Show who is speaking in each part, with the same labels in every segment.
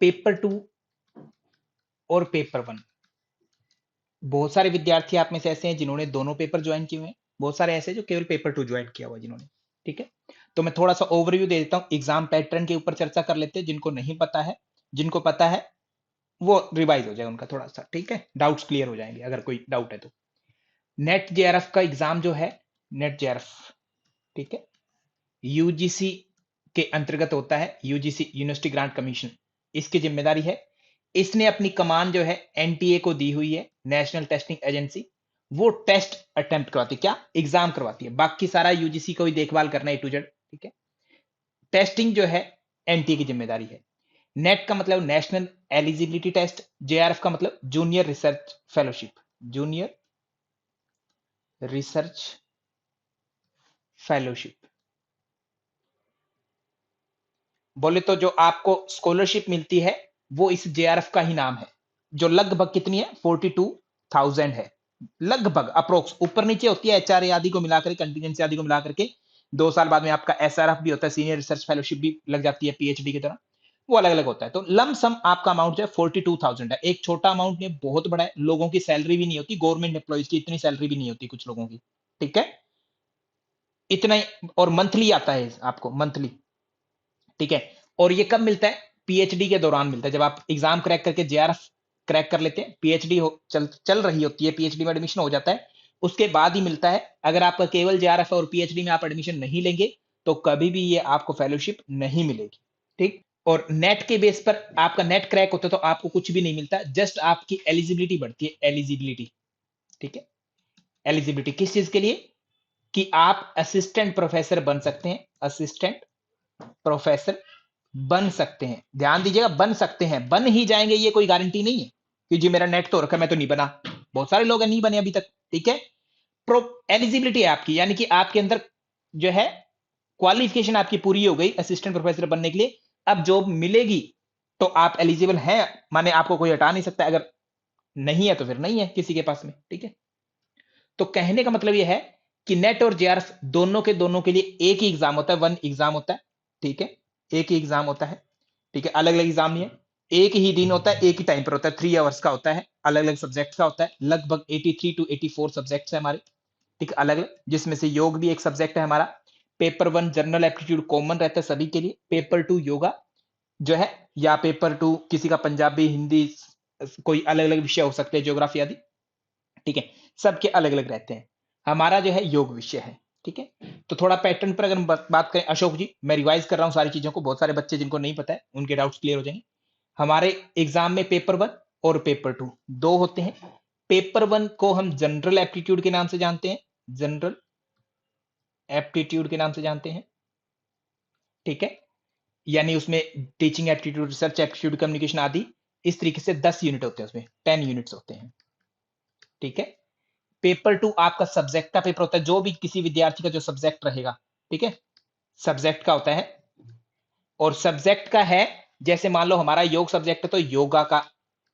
Speaker 1: Paper 2 और paper 1, बहुत सारे विद्यार्थी आप में से ऐसे हैं जिन्होंने दोनों पेपर ज्वाइन किए हुए हैं, बहुत सारे ऐसे जो केवल पेपर 2 ज्वाइन किया हुआ जिन्होंने। ठीक है, तो मैं थोड़ा सा ओवरव्यू दे देता हूँ, एग्जाम पैटर्न के ऊपर चर्चा कर लेते हैं। जिनको नहीं पता है, जिनको पता है वो रिवाइज हो जाए उनका थोड़ा सा। ठीक है, डाउट्स क्लियर हो जाएंगे अगर कोई डाउट है तो। नेट जेआरएफ का एग्जाम जो है, नेट जेआरएफ, ठीक है, यूजीसी के अंतर्गत होता है। यूजीसी यूनिवर्सिटी ग्रांट कमीशन इसकी जिम्मेदारी है। इसने अपनी कमान जो है एनटीए को दी हुई है, नेशनल टेस्टिंग एजेंसी। वो टेस्ट अटेम्प्ट करवाती है, क्या एग्जाम करवाती है, बाकी सारा यूजीसी को ही देखभाल करना है, A to Z। ठीक है, टेस्टिंग जो है एनटीए की जिम्मेदारी है। नेट का मतलब नेशनल एलिजिबिलिटी टेस्ट, जेआरएफ का मतलब junior research fellowship, junior research fellowship. बोले तो जो आपको स्कॉलरशिप मिलती है वो इस जेआरएफ का ही नाम है, जो लगभग कितनी है, 42,000 है लगभग, अप्रोक्स, ऊपर नीचे होती है एचआरए आदि को मिलाकर, कंटीजेंसी आदि को मिलाकर के। 2 साल बाद में आपका एसआरएफ भी होता है, सीनियर रिसर्च फेलोशिप भी लग जाती है पीएचडी की तरह, वो अलग अलग होता है। तो लम सम आपका अमाउंट जो है 42,000 है। एक छोटा अमाउंट नहीं, बहुत बड़ा है। लोगों की सैलरी भी नहीं होती, गवर्नमेंट एम्प्लॉइज की इतनी सैलरी भी नहीं होती कुछ लोगों की। ठीक है, इतना ही, और मंथली आता है आपको, मंथली। ठीक है, और ये कब मिलता है, पीएचडी के दौरान मिलता है। जब आप एग्जाम क्रैक करके जेआरएफ क्रैक कर लेते हैं, पीएचडी हो चल रही होती है, पीएचडी में एडमिशन हो जाता है, उसके बाद ही मिलता है। अगर आपका केवल जेआरएफ और पीएचडी में आप एडमिशन नहीं लेंगे तो कभी भी ये आपको फेलोशिप नहीं मिलेगी। ठीक, और नेट के बेस पर आपका नेट क्रैक होता है तो आपको कुछ भी नहीं मिलता, जस्ट आपकी एलिजिबिलिटी बढ़ती है, एलिजिबिलिटी। ठीक है, एलिजिबिलिटी किस चीज के लिए, कि आप असिस्टेंट प्रोफेसर बन सकते हैं, असिस्टेंट प्रोफेसर बन सकते हैं। ध्यान दीजिएगा, बन सकते हैं, बन ही जाएंगे ये कोई गारंटी नहीं है कि जी मेरा नेट तो रखा मैं तो नहीं बना। बहुत सारे लोग नहीं बने अभी तक। ठीक है, प्रो एलिजिबिलिटी है आपकी, यानी कि आपके अंदर जो है क्वालिफिकेशन आपकी पूरी हो गई असिस्टेंट प्रोफेसर बनने के लिए। अब जॉब मिलेगी तो आप एलिजिबल हैं, माने आपको कोई हटा नहीं सकता। अगर नहीं है तो फिर नहीं है किसी के पास में। ठीक है, तो कहने का मतलब यह है कि नेट और जेआरएफ दोनों के लिए एक ही एग्जाम होता है, वन एग्जाम होता है। ठीक है, एक ही एग्जाम होता है। ठीक है, अलग अलग एग्जाम नहीं है, एक ही दिन होता है, एक ही टाइम पर होता है, 3 आवर्स का होता है, अलग अलग सब्जेक्ट का होता है। लगभग 83 to 84 सब्जेक्ट्स है हमारे। ठीक, अलग अलग, जिसमें से योग भी एक सब्जेक्ट है हमारा। पेपर 1 जनरल एप्टीट्यूड कॉमन रहता है सभी के लिए, पेपर 2 योगा जो है, या पेपर 2 किसी का पंजाबी, हिंदी, कोई अलग अलग विषय हो सकते हैं, ज्योग्राफी आदि। ठीक है, सबके अलग अलग रहते हैं। हमारा जो है योग विषय है। ठीक है, तो थोड़ा पैटर्न पर अगर हम बात करें, अशोक जी मैं रिवाइज कर रहा हूं सारी चीजों को, बहुत सारे बच्चे जिनको नहीं पता है उनके डाउट्स क्लियर हो जाएंगे। हमारे एग्जाम में पेपर 1 और पेपर 2 दो होते हैं। पेपर 1 को हम जनरल एप्टीट्यूड के नाम से जानते हैं, जनरल एप्टीट्यूड के नाम से जानते हैं। ठीक है, यानी उसमें teaching aptitude, research aptitude, communication आदि, इस तरीके से 10 यूनिट होते हैं, उसमें 10 यूनिट्स होते हैं। ठीक है, पेपर 2 आपका सब्जेक्ट का पेपर होता है, जो भी किसी विद्यार्थी का जो सब्जेक्ट रहेगा। ठीक है, सब्जेक्ट का होता है, और सब्जेक्ट का है, जैसे मान लो हमारा योग सब्जेक्ट है तो योगा का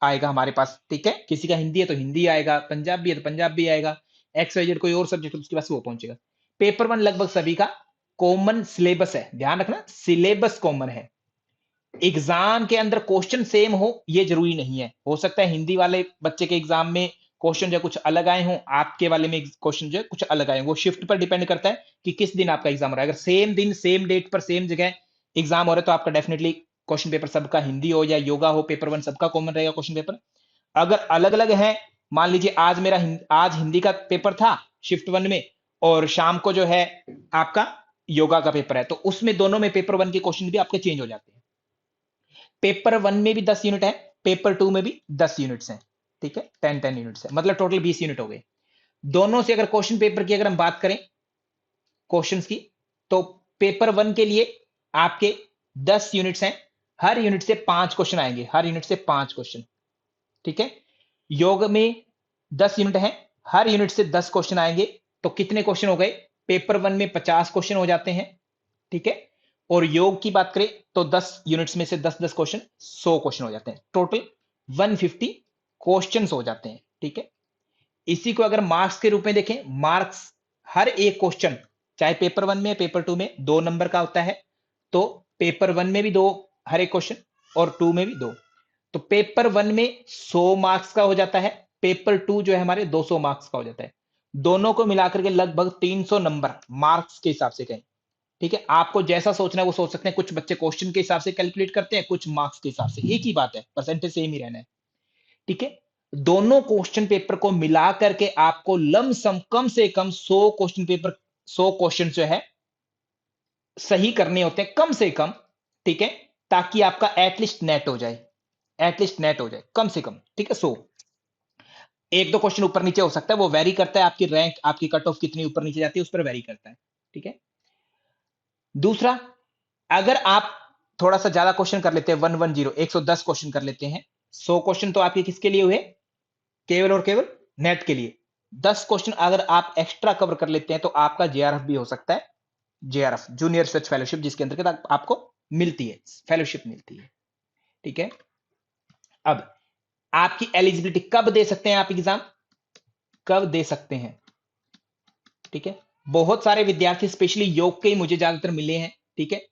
Speaker 1: आएगा हमारे पास। ठीक है, किसी का हिंदी है तो हिंदी आएगा, पंजाबी है तो पंजाबी आएगा, एक्स वाई जेड कोई और सब्जेक्ट उसके पास वो पहुंचेगा। पेपर 1 लगभग सभी का कॉमन सिलेबस है, ध्यान रखना सिलेबस कॉमन है। एग्जाम के अंदर क्वेश्चन सेम हो ये जरूरी नहीं है, हो सकता है हिंदी वाले बच्चे के एग्जाम में क्वेश्चन जो कुछ अलग आए हों, आपके वाले में क्वेश्चन जो कुछ अलग आए, वो शिफ्ट पर डिपेंड करता है कि किस दिन आपका एग्जाम हो रहा है। अगर सेम दिन सेम डेट पर सेम जगह एग्जाम हो रहा है तो आपका डेफिनेटली क्वेश्चन पेपर सबका, हिंदी हो या योगा हो, पेपर 1 सबका कॉमन रहेगा क्वेश्चन पेपर। अगर अलग अलग है, मान लीजिए आज मेरा आज हिंदी का पेपर था शिफ्ट 1 में, और शाम को जो है आपका योगा का पेपर है, तो उसमें दोनों में पेपर 1 के क्वेश्चन भी आपके चेंज हो जाते हैं। पेपर 1 में भी 10 यूनिट है, पेपर 2 में भी 10 यूनिट्स हैं। ठीक है, 10 यूनिट्स है, मतलब टोटल 20 यूनिट हो गए। दोनों से अगर क्वेश्चन पेपर की अगर हम बात करें क्वेश्चंस की, तो पेपर 1 के लिए आपके 10 यूनिट्स हैं, हर यूनिट से 5 क्वेश्चन आएंगे, हर यूनिट से 5 क्वेश्चन। ठीक है, योग में 10 यूनिट है, हर यूनिट से 10 क्वेश्चन आएंगे, तो कितने क्वेश्चन हो गए, पेपर 1 में 50 क्वेश्चन हो जाते हैं। ठीक है, और योग की बात करें तो 10 यूनिट्स में से 10-10 क्वेश्चन, 100 क्वेश्चन हो जाते हैं, टोटल 150 क्वेश्चंस हो जाते हैं। ठीक है, इसी को अगर मार्क्स के रूप में देखें, मार्क्स हर एक क्वेश्चन, चाहे पेपर 1 में पेपर 2 में 2 नंबर का होता है, तो पेपर 1 में भी 2 हर एक क्वेश्चन, और 2 में भी 2। तो पेपर 1 में 100 मार्क्स का हो जाता है, पेपर 2 जो है हमारे 200 मार्क्स का हो जाता है। दोनों को मिलाकर के लगभग 300 नंबर मार्क्स के हिसाब से कहें। ठीक है, आपको जैसा सोचना है वो सोच सकते हैं। कुछ बच्चे क्वेश्चन के हिसाब से कैलकुलेट करते हैं, कुछ मार्क्स के हिसाब से, एक ही बात है, परसेंटेज सेम ही रहना है। ठीक है, दोनों क्वेश्चन पेपर को मिला करके आपको लमसम कम से कम 100 क्वेश्चन पेपर, 100 क्वेश्चन जो है सही करने होते हैं कम से कम। ठीक है, ताकि आपका एटलीस्ट नेट हो जाए, एटलीस्ट नेट हो जाए कम से कम। ठीक है, 100, एक दो क्वेश्चन ऊपर नीचे हो सकता है, वो वेरी करता है, आपकी रैंक, आपकी कट ऑफ कितनी ऊपर नीचे जाती है उस पर वेरी करता है। ठीक है, दूसरा, अगर आप थोड़ा सा ज्यादा क्वेश्चन कर लेते हैं, 110, 110 क्वेश्चन कर लेते हैं, 100 क्वेश्चन तो आपके किसके लिए हुए, केवल और केवल नेट के लिए। 10 क्वेश्चन अगर आप एक्स्ट्रा कवर कर लेते हैं तो आपका जेआरएफ भी हो सकता है, जेआरएफ जूनियर रिसर्च फेलोशिप, जिसके अंतर्गत आपको मिलती है, फेलोशिप मिलती है। ठीक है, अब आपकी एलिजिबिलिटी कब दे सकते हैं आप एग्जाम, कब दे सकते हैं। ठीक है, बहुत सारे विद्यार्थी स्पेशली योग के ही मुझे ज्यादातर मिले हैं। ठीक है,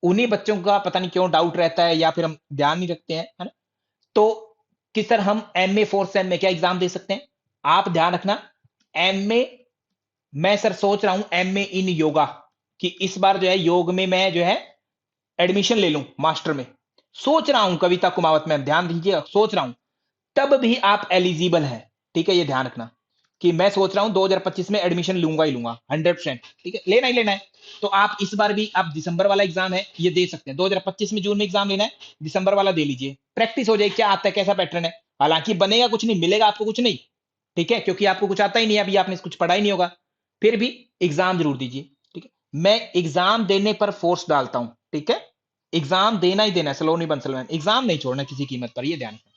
Speaker 1: उन्हीं बच्चों का पता नहीं क्यों डाउट रहता है, या फिर हम ध्यान नहीं रखते हैं, है ना। तो कि सर हम एमए 4 सेम में क्या एग्जाम दे सकते हैं, आप ध्यान रखना, एमए, मैं सर सोच रहा हूं एमए इन योगा, कि इस बार जो है योग में मैं जो है एडमिशन ले लूं मास्टर में, सोच रहा हूं कविता कुमावत में, ध्यान दीजिए, सोच रहा हूं, तब भी आप एलिजिबल हैं। ठीक है, ये ध्यान रखना कि मैं सोच रहा हूं 2025 में एडमिशन लूंगा ही लूंगा 100%। ठीक है, लेना ही लेना है। तो आप इस बार भी, आप दिसंबर वाला एग्जाम है ये दे सकते हैं, 2025 में जून में एग्जाम लेना है, दिसंबर वाला दे लीजिए, प्रैक्टिस हो जाएगी क्या आता है, कैसा पैटर्न है। हालांकि बनेगा कुछ नहीं, मिलेगा आपको कुछ नहीं। ठीक है, क्योंकि आपको कुछ आता ही नहीं है, अभी आपने कुछ पढ़ा ही नहीं होगा, फिर भी एग्जाम जरूर दीजिए। ठीक है, मैं एग्जाम देने पर फोर्स डालता हूं। ठीक है, एग्जाम देना ही देना है, सलोनी बंसलमैन, एग्जाम नहीं छोड़ना किसी कीमत पर, ये ध्यान रखना।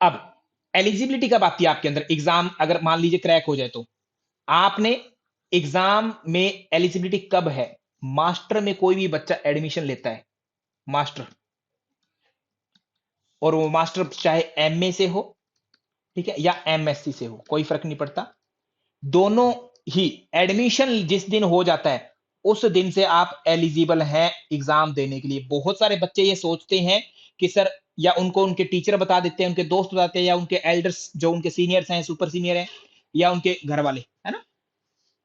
Speaker 1: अब एलिजिबिलिटी कब आती है आपके अंदर, एग्जाम अगर मान लीजिए क्रैक हो जाए तो आपने, एग्जाम में एलिजिबिलिटी कब है, मास्टर में कोई भी बच्चा एडमिशन लेता है, मास्टर, और वो मास्टर चाहे एमए से हो, ठीक है, या एमएससी से हो, कोई फर्क नहीं पड़ता, दोनों ही एडमिशन जिस दिन हो जाता है उस दिन से आप एलिजिबल हैं एग्जाम देने के लिए। बहुत सारे बच्चे ये सोचते हैं कि सर, या उनको उनके टीचर बता देते हैं, उनके दोस्त बताते हैं, या उनके एल्डर्स जो उनके सीनियर्स हैं, सुपर सीनियर हैं, या उनके घर वाले, है ना,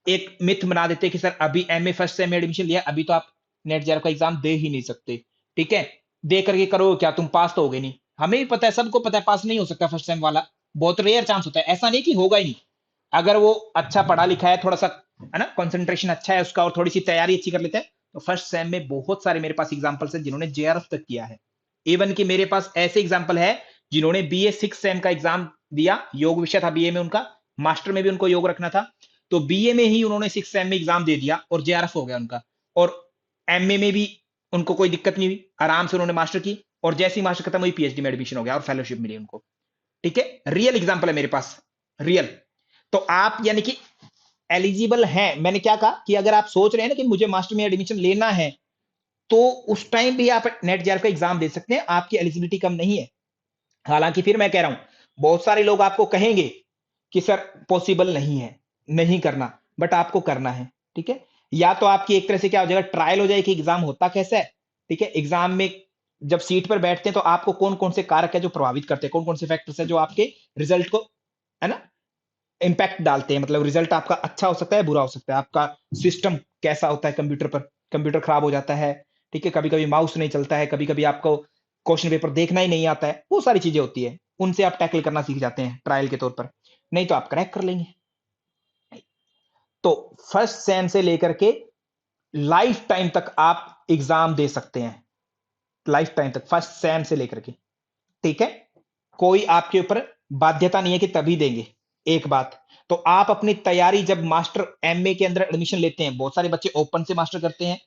Speaker 1: एक मिथ बना देते हैं कि सर अभी एमए फर्स्ट सेम में एडमिशन लिया, अभी तो आप नेट जेआरएफ का एग्जाम दे ही नहीं सकते। ठीक है, दे करके करो क्या, तुम पास तो हो गए नहीं। हमें भी पता है, सबको पता है, पास नहीं हो सकता फर्स्ट सेम वाला, बहुत रेयर चांस होता है, ऐसा नहीं कि होगा ही नहीं। अगर वो अच्छा पढ़ा लिखा है, थोड़ा सा, है ना, कंसंट्रेशन अच्छा है उसका, और थोड़ी सी तैयारी अच्छी कर लेते हैं, तो फर्स्ट सेम में बहुत सारे मेरे पास एग्जांपल्स हैं जिन्होंने जेआरएफ तक किया है। इवन कि मेरे पास ऐसे एग्जांपल है जिन्होंने बीए 6 सेम का एग्जाम दिया, योग विषय था बीए में उनका, मास्टर में भी उनको योग रखना था, तो बीए में ही उन्होंने 6 सेम में एग्जाम दे दिया और जेआरएफ हो गया उनका। और एमए में भी उनको कोई दिक्कत नहीं हुई, आराम से उन्होंने मास्टर की, और जैसे ही मास्टर खत्म हुई पीएचडी में एडमिशन हो गया और फेलोशिप मिली उनको। ठीक है, रियल एग्जांपल है मेरे पास, रियल। तो आप यानी कि एलिजिबल हैं। मैंने क्या कहा कि अगर आप सोच रहे हैं ना कि मुझे मास्टर में एडमिशन लेना है, तो उस टाइम भी आप नेट जेआरएफ का एग्जाम दे सकते हैं, आपकी एलिजिबिलिटी कम नहीं है। हालांकि फिर मैं कह रहा हूं, बहुत सारे लोग आपको कहेंगे कि सर पॉसिबल नहीं है, नहीं करना, बट आपको करना है। ठीक है, या तो आपकी एक तरह से क्या हो जाएगा, ट्रायल हो जाएगी कि एग्जाम होता कैसा है। ठीक है, एग्जाम में जब सीट पर बैठते हैं तो आपको कौन कौन से कारक है जो प्रभावित करते हैं, कौन कौन से फैक्टर्स है जो आपके रिजल्ट को, है ना, इंपैक्ट डालते हैं। मतलब रिजल्ट आपका अच्छा हो सकता है, बुरा हो सकता है, आपका सिस्टम कैसा होता है, कंप्यूटर पर कंप्यूटर खराब हो जाता है। ठीक है, कभी कभी माउस नहीं चलता है, कभी कभी आपको क्वेश्चन पेपर देखना ही नहीं आता है, वो सारी चीजें होती है, उनसे आप टैकल करना सीख जाते हैं ट्रायल के तौर पर, नहीं तो आप क्रैक कर लेंगे। तो फर्स्ट सेम से लेकर के लाइफ टाइम तक आप एग्जाम दे सकते हैं, लाइफ टाइम तक फर्स्ट सेम से लेकर के। ठीक है, कोई आपके ऊपर बाध्यता नहीं है कि तभी देंगे। एक बात, तो आप अपनी तैयारी जब मास्टर एमए के अंदर एडमिशन लेते हैं, बहुत सारे बच्चे ओपन से मास्टर करते हैं,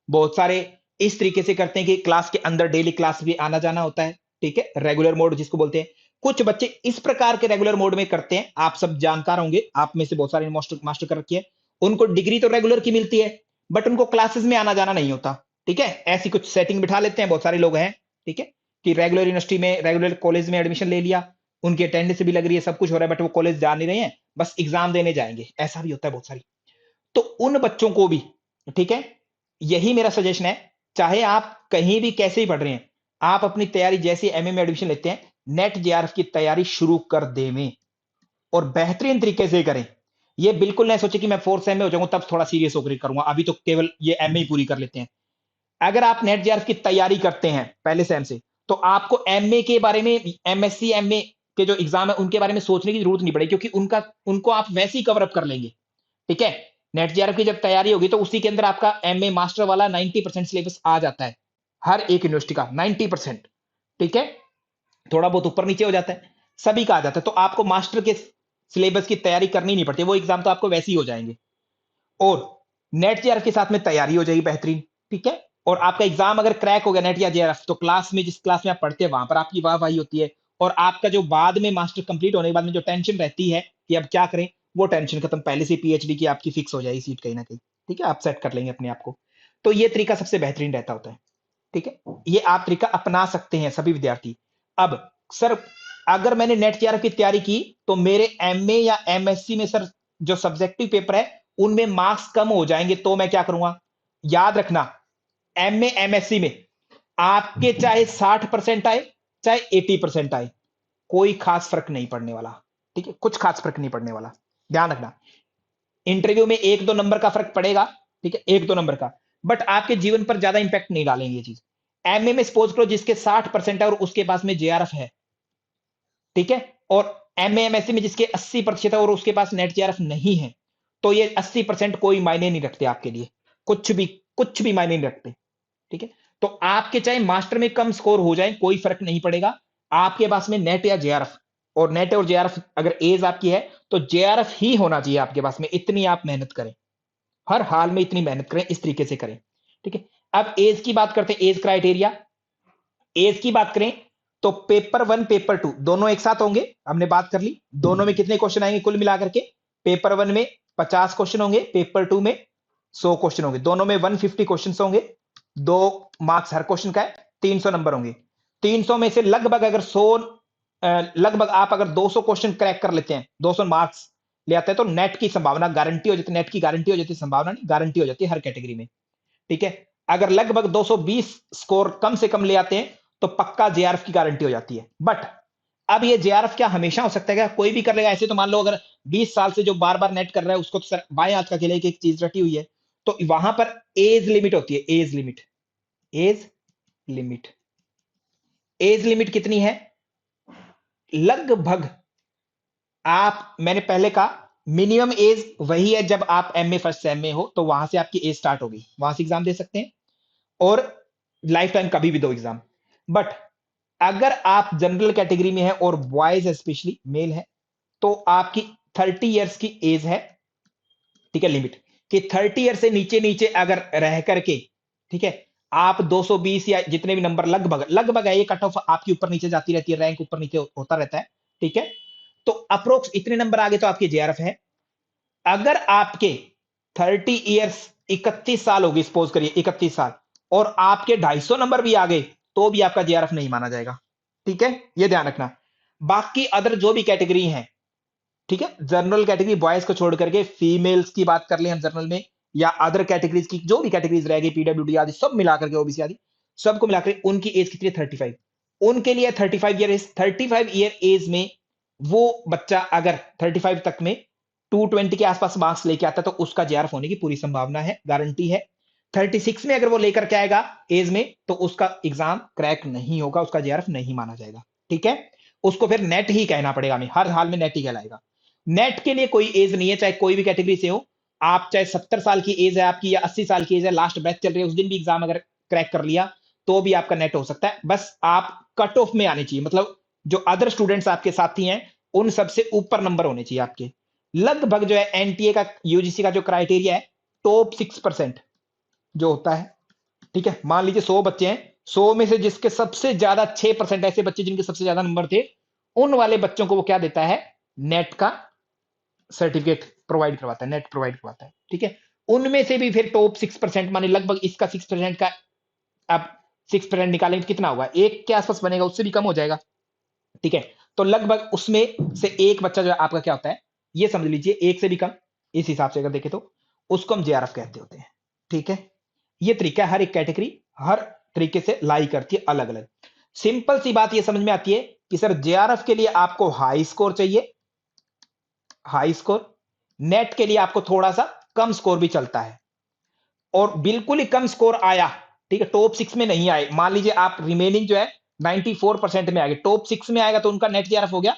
Speaker 1: बहुत सारे इस तरीके से करते हैं कि क्लास के अंदर डेली क्लास भी आना जाना होता है। ठीक है, रेगुलर मोड जिसको बोलते हैं। कुछ बच्चे इस प्रकार के रेगुलर मोड में करते हैं, आप सब जानकार होंगे, आप में से बहुत सारे मास्टर मास्टर कर रखी है, उनको डिग्री तो रेगुलर की मिलती है, बट उनको क्लासेस में आना जाना नहीं होता। ठीक है, ऐसी कुछ सेटिंग बिठा लेते हैं, बहुत सारे लोग हैं। ठीक है, कि रेगुलर यूनिवर्सिटी में, रेगुलर कॉलेज में एडमिशन ले लिया, उनकी अटेंडेंस भी लग रही है, सब कुछ हो रहा है, बट वो कॉलेज जा नहीं रहे हैं, बस एग्जाम देने जाएंगे, ऐसा भी होता है बहुत सारी। तो उन बच्चों को भी, ठीक है, यही मेरा सजेशन है, चाहे आप कहीं भी कैसे ही पढ़ रहे हैं, आप अपनी तैयारी जैसे एमए में एडमिशन लेते हैं, नेट जेआरएफ की तैयारी शुरू कर देवें और बेहतरीन तरीके से करें। ये बिल्कुल नहीं सोचे कि मैं फोर्थ सेम में हो जाऊंगा तब थोड़ा सीरियस होकर करूंगा, अभी तो केवल ये एमए ही पूरी कर लेते हैं। अगर आप नेट जेआरएफ की तैयारी करते हैं पहले सेम से, तो आपको एमए के बारे में, एमएससी एमए के जो एग्जाम है उनके बारे में सोचने की जरूरत नहीं पड़ेगी, क्योंकि उनको आप वैसे ही कवर अप कर लेंगे। ठीक है, नेट जेआरएफ की जब तैयारी होगी तो उसी के अंदर आपका एमए मास्टर वाला 90% सिलेबस आ जाता है, हर एक यूनिवर्सिटी का 90%। ठीक है, थोड़ा बहुत ऊपर नीचे हो जाता है, सभी का आ जाता है, तो आपको मास्टर के सिलेबस की तैयारी करनी नहीं पड़ती, वो एग्जाम तो आपको वैसे ही हो जाएंगे। और नेट जेआरएफ के साथ में तैयारी हो जाएगी बेहतरीन। ठीक है, और आपका एग्जाम अगर क्रैक हो गया नेट या जेआरएफ, तो क्लास में, जिस क्लास में आप पढ़ते हैं वहां पर आपकी वाहवाही होती है, और आपका जो बाद में मास्टर कंप्लीट होने के बाद में जो टेंशन रहती है कि अब क्या करें, वो टेंशन खत्म, पहले से पीएचडी की आपकी फिक्स हो जाएगी सीट कहीं ना कहीं। ठीक है, आप सेट कर लेंगे अपने आप को। तो ये तरीका सबसे बेहतरीन रहता होता है। ठीक है, ये आप तरीका अपना सकते हैं सभी विद्यार्थी। अब सर, अगर मैंने नेट जेआरएफ की तैयारी की तो मेरे एमए या एमएससी में सर जो सब्जेक्टिव पेपर है उनमें मार्क्स कम हो जाएंगे, तो मैं क्या करूंगा? याद रखना, एमए एमएससी में आपके चाहे 60% आए चाहे 80% आए, कोई खास फर्क नहीं पड़ने वाला। ठीक है, कुछ खास फर्क नहीं पड़ने वाला, ध्यान रखना। इंटरव्यू में 1-2 नंबर का फर्क पड़ेगा, ठीक है, 1-2 नंबर का, बट आपके जीवन पर ज्यादा इंपैक्ट नहीं डालेंगे ये चीज। एमए में सपोज करो जिसके 60% है और उसके पास में जेआरएफ है, ठीक है, और एमए एमएससी में जिसके 80% है और उसके पास नेट जेआरएफ नहीं है, तो ये 80% कोई मायने नहीं रखते आपके लिए, कुछ भी, कुछ भी मायने नहीं रखते। ठीक है, तो आपके चाहे मास्टर में कम स्कोर हो जाए कोई फर्क नहीं पड़ेगा, आपके पास में नेट या जेआरएफ, और नेट और जेआरएफ अगर एज आपकी है तो जेआरएफ ही होना चाहिए आपके पास में, इतनी आप मेहनत करें, हर हाल में इतनी मेहनत करें, इस तरीके से करें। ठीक है, अब एज की बात करते हैं, एज क्राइटेरिया। एज की बात करें तो पेपर 1 पेपर 2 दोनों एक साथ होंगे, हमने बात कर ली। दोनों में कितने क्वेश्चन आएंगे कुल मिलाकर के? पेपर 1 में 50 क्वेश्चन होंगे, पेपर 2 में 100 क्वेश्चन होंगे, दोनों में 150 क्वेश्चन होंगे, 2 मार्क्स हर क्वेश्चन का है, 300 नंबर होंगे। 300 में से लगभग अगर 100, लगभग आप अगर 200 क्वेश्चन क्रैक कर लेते हैं, 200 मार्क्स ले आते हैं, तो नेट की संभावना गारंटी हो जाती है, नेट की गारंटी हो जाती है, संभावना नहीं गारंटी हो जाती है हर कैटेगरी में। ठीक है, अगर लगभग 220 स्कोर कम से कम ले आते हैं तो पक्का जेआरएफ की गारंटी हो जाती है। बट अब ये जेआरएफ क्या हमेशा हो सकता है? क्या कोई भी कर लेगा? ऐसे तो मान लो अगर 20 साल से जो बार बार नेट कर रहा है उसको तो सर बाएं हाथ का खेल एक चीज रटी हुई है, तो वहां पर एज लिमिट होती है, age limit, age limit, age limit कितनी है? लगभग, आप, मैंने पहले कहा मिनिमम एज वही है जब आप एमए फर्स्ट सेम में हो, तो वहां से आपकी एज स्टार्ट होगी, वहां से एग्जाम दे सकते हैं, और लाइफ टाइम कभी भी दो एग्जाम। बट अगर आप जनरल कैटेगरी में है और बॉयज स्पेशली मेल है, तो आपकी 30 इयर्स की एज है। ठीक है, लिमिट कि 30 ईयर से नीचे नीचे अगर रह करके, ठीक है, आप 220 या जितने भी नंबर, लगभग लगभग है, ये कट ऑफ आपकी ऊपर नीचे जाती रहती है, रैंक ऊपर नीचे होता रहता है। ठीक है, तो अप्रोक्स इतने नंबर आगे तो आपकी जेआरएफ है। अगर आपके 30 इयर्स 31 साल होगी, सपोज करिए 31 साल, और आपके 250 नंबर भी आ गए, तो भी आपका जेआरएफ नहीं माना जाएगा। ठीक है, ये ध्यान रखना। बाकी अदर जो भी कैटेगरी है, ठीक है, जनरल कैटेगरी बॉयज को छोड़ करके, फीमेल्स की बात कर ले हम जनरल में, या अदर कैटेगरीज की जो भी कैटेगरीज रह गई, पीडब्ल्यूडी आदि सब मिलाकर के, ओबीसी आदि सबको मिलाकर उनकी एज कितनी है? 35। उनके लिए 35 ईयर एज, 35 ईयर एज में वो बच्चा अगर 35 तक में 220 के आसपास मार्क्स लेके आता है, तो उसका जेआरएफ होने की पूरी संभावना है, गारंटी है। 36 में अगर वो लेकर के आएगा एज में, तो उसका एग्जाम क्रैक नहीं होगा, उसका जेआरएफ नहीं माना जाएगा। ठीक है, उसको फिर नेट ही कहना पड़ेगा, हमें हर हाल में नेट ही कहलाएगा। नेट के लिए कोई एज नहीं है, चाहे कोई भी कैटेगरी से हो, आप चाहे 70 साल की एज है आपकी या 80 साल की एज है, लास्ट बैच चल रही है, उस दिन भी एग्जाम अगर क्रैक कर लिया तो भी आपका नेट हो सकता है। बस आप कट ऑफ में आने चाहिए, मतलब जो अदर स्टूडेंट्स आपके साथी हैं उन सबसे ऊपर नंबर होने चाहिए आपके। लगभग जो है एनटीए का, यूजीसी का जो क्राइटेरिया है, टॉप 6% जो होता है। ठीक है, मान लीजिए 100 बच्चे हैं, 100 में से जिसके सबसे ज्यादा 6% ऐसे बच्चे जिनके सबसे ज्यादा नंबर थे, उन वाले बच्चों को वो क्या देता है? नेट का सर्टिफिकेट प्रोवाइड करवाता है, नेट प्रोवाइड करवाता है। ठीक है, उनमें से भी फिर टॉप 6%, माने लगभग इसका 6% का, अब 6% निकालेंगे तो कितना होगा? एक के आसपास बनेगा, उससे भी कम हो जाएगा। ठीक है, तो लगभग उसमें से एक बच्चा जो है आपका क्या होता है, ये समझ लीजिए एक से भी कम, इस हिसाब से अगर देखें तो उसको हम जेआरएफ कहते होते हैं। ठीक है, ये तरीका है, हर एक कैटेगरी हर तरीके से लाई करती है अलग अलग। सिंपल सी बात ये समझ में आती है कि सर जेआरएफ के लिए आपको हाई स्कोर चाहिए, हाई स्कोर। नेट के लिए आपको थोड़ा सा कम स्कोर भी चलता है, और बिल्कुल ही कम स्कोर आया, ठीक है, टॉप 6 में नहीं आए, मान लीजिए आप रिमेनिंग जो है 94% में आ गए, टॉप 6 में आएगा तो उनका नेट जेआरएफ हो गया,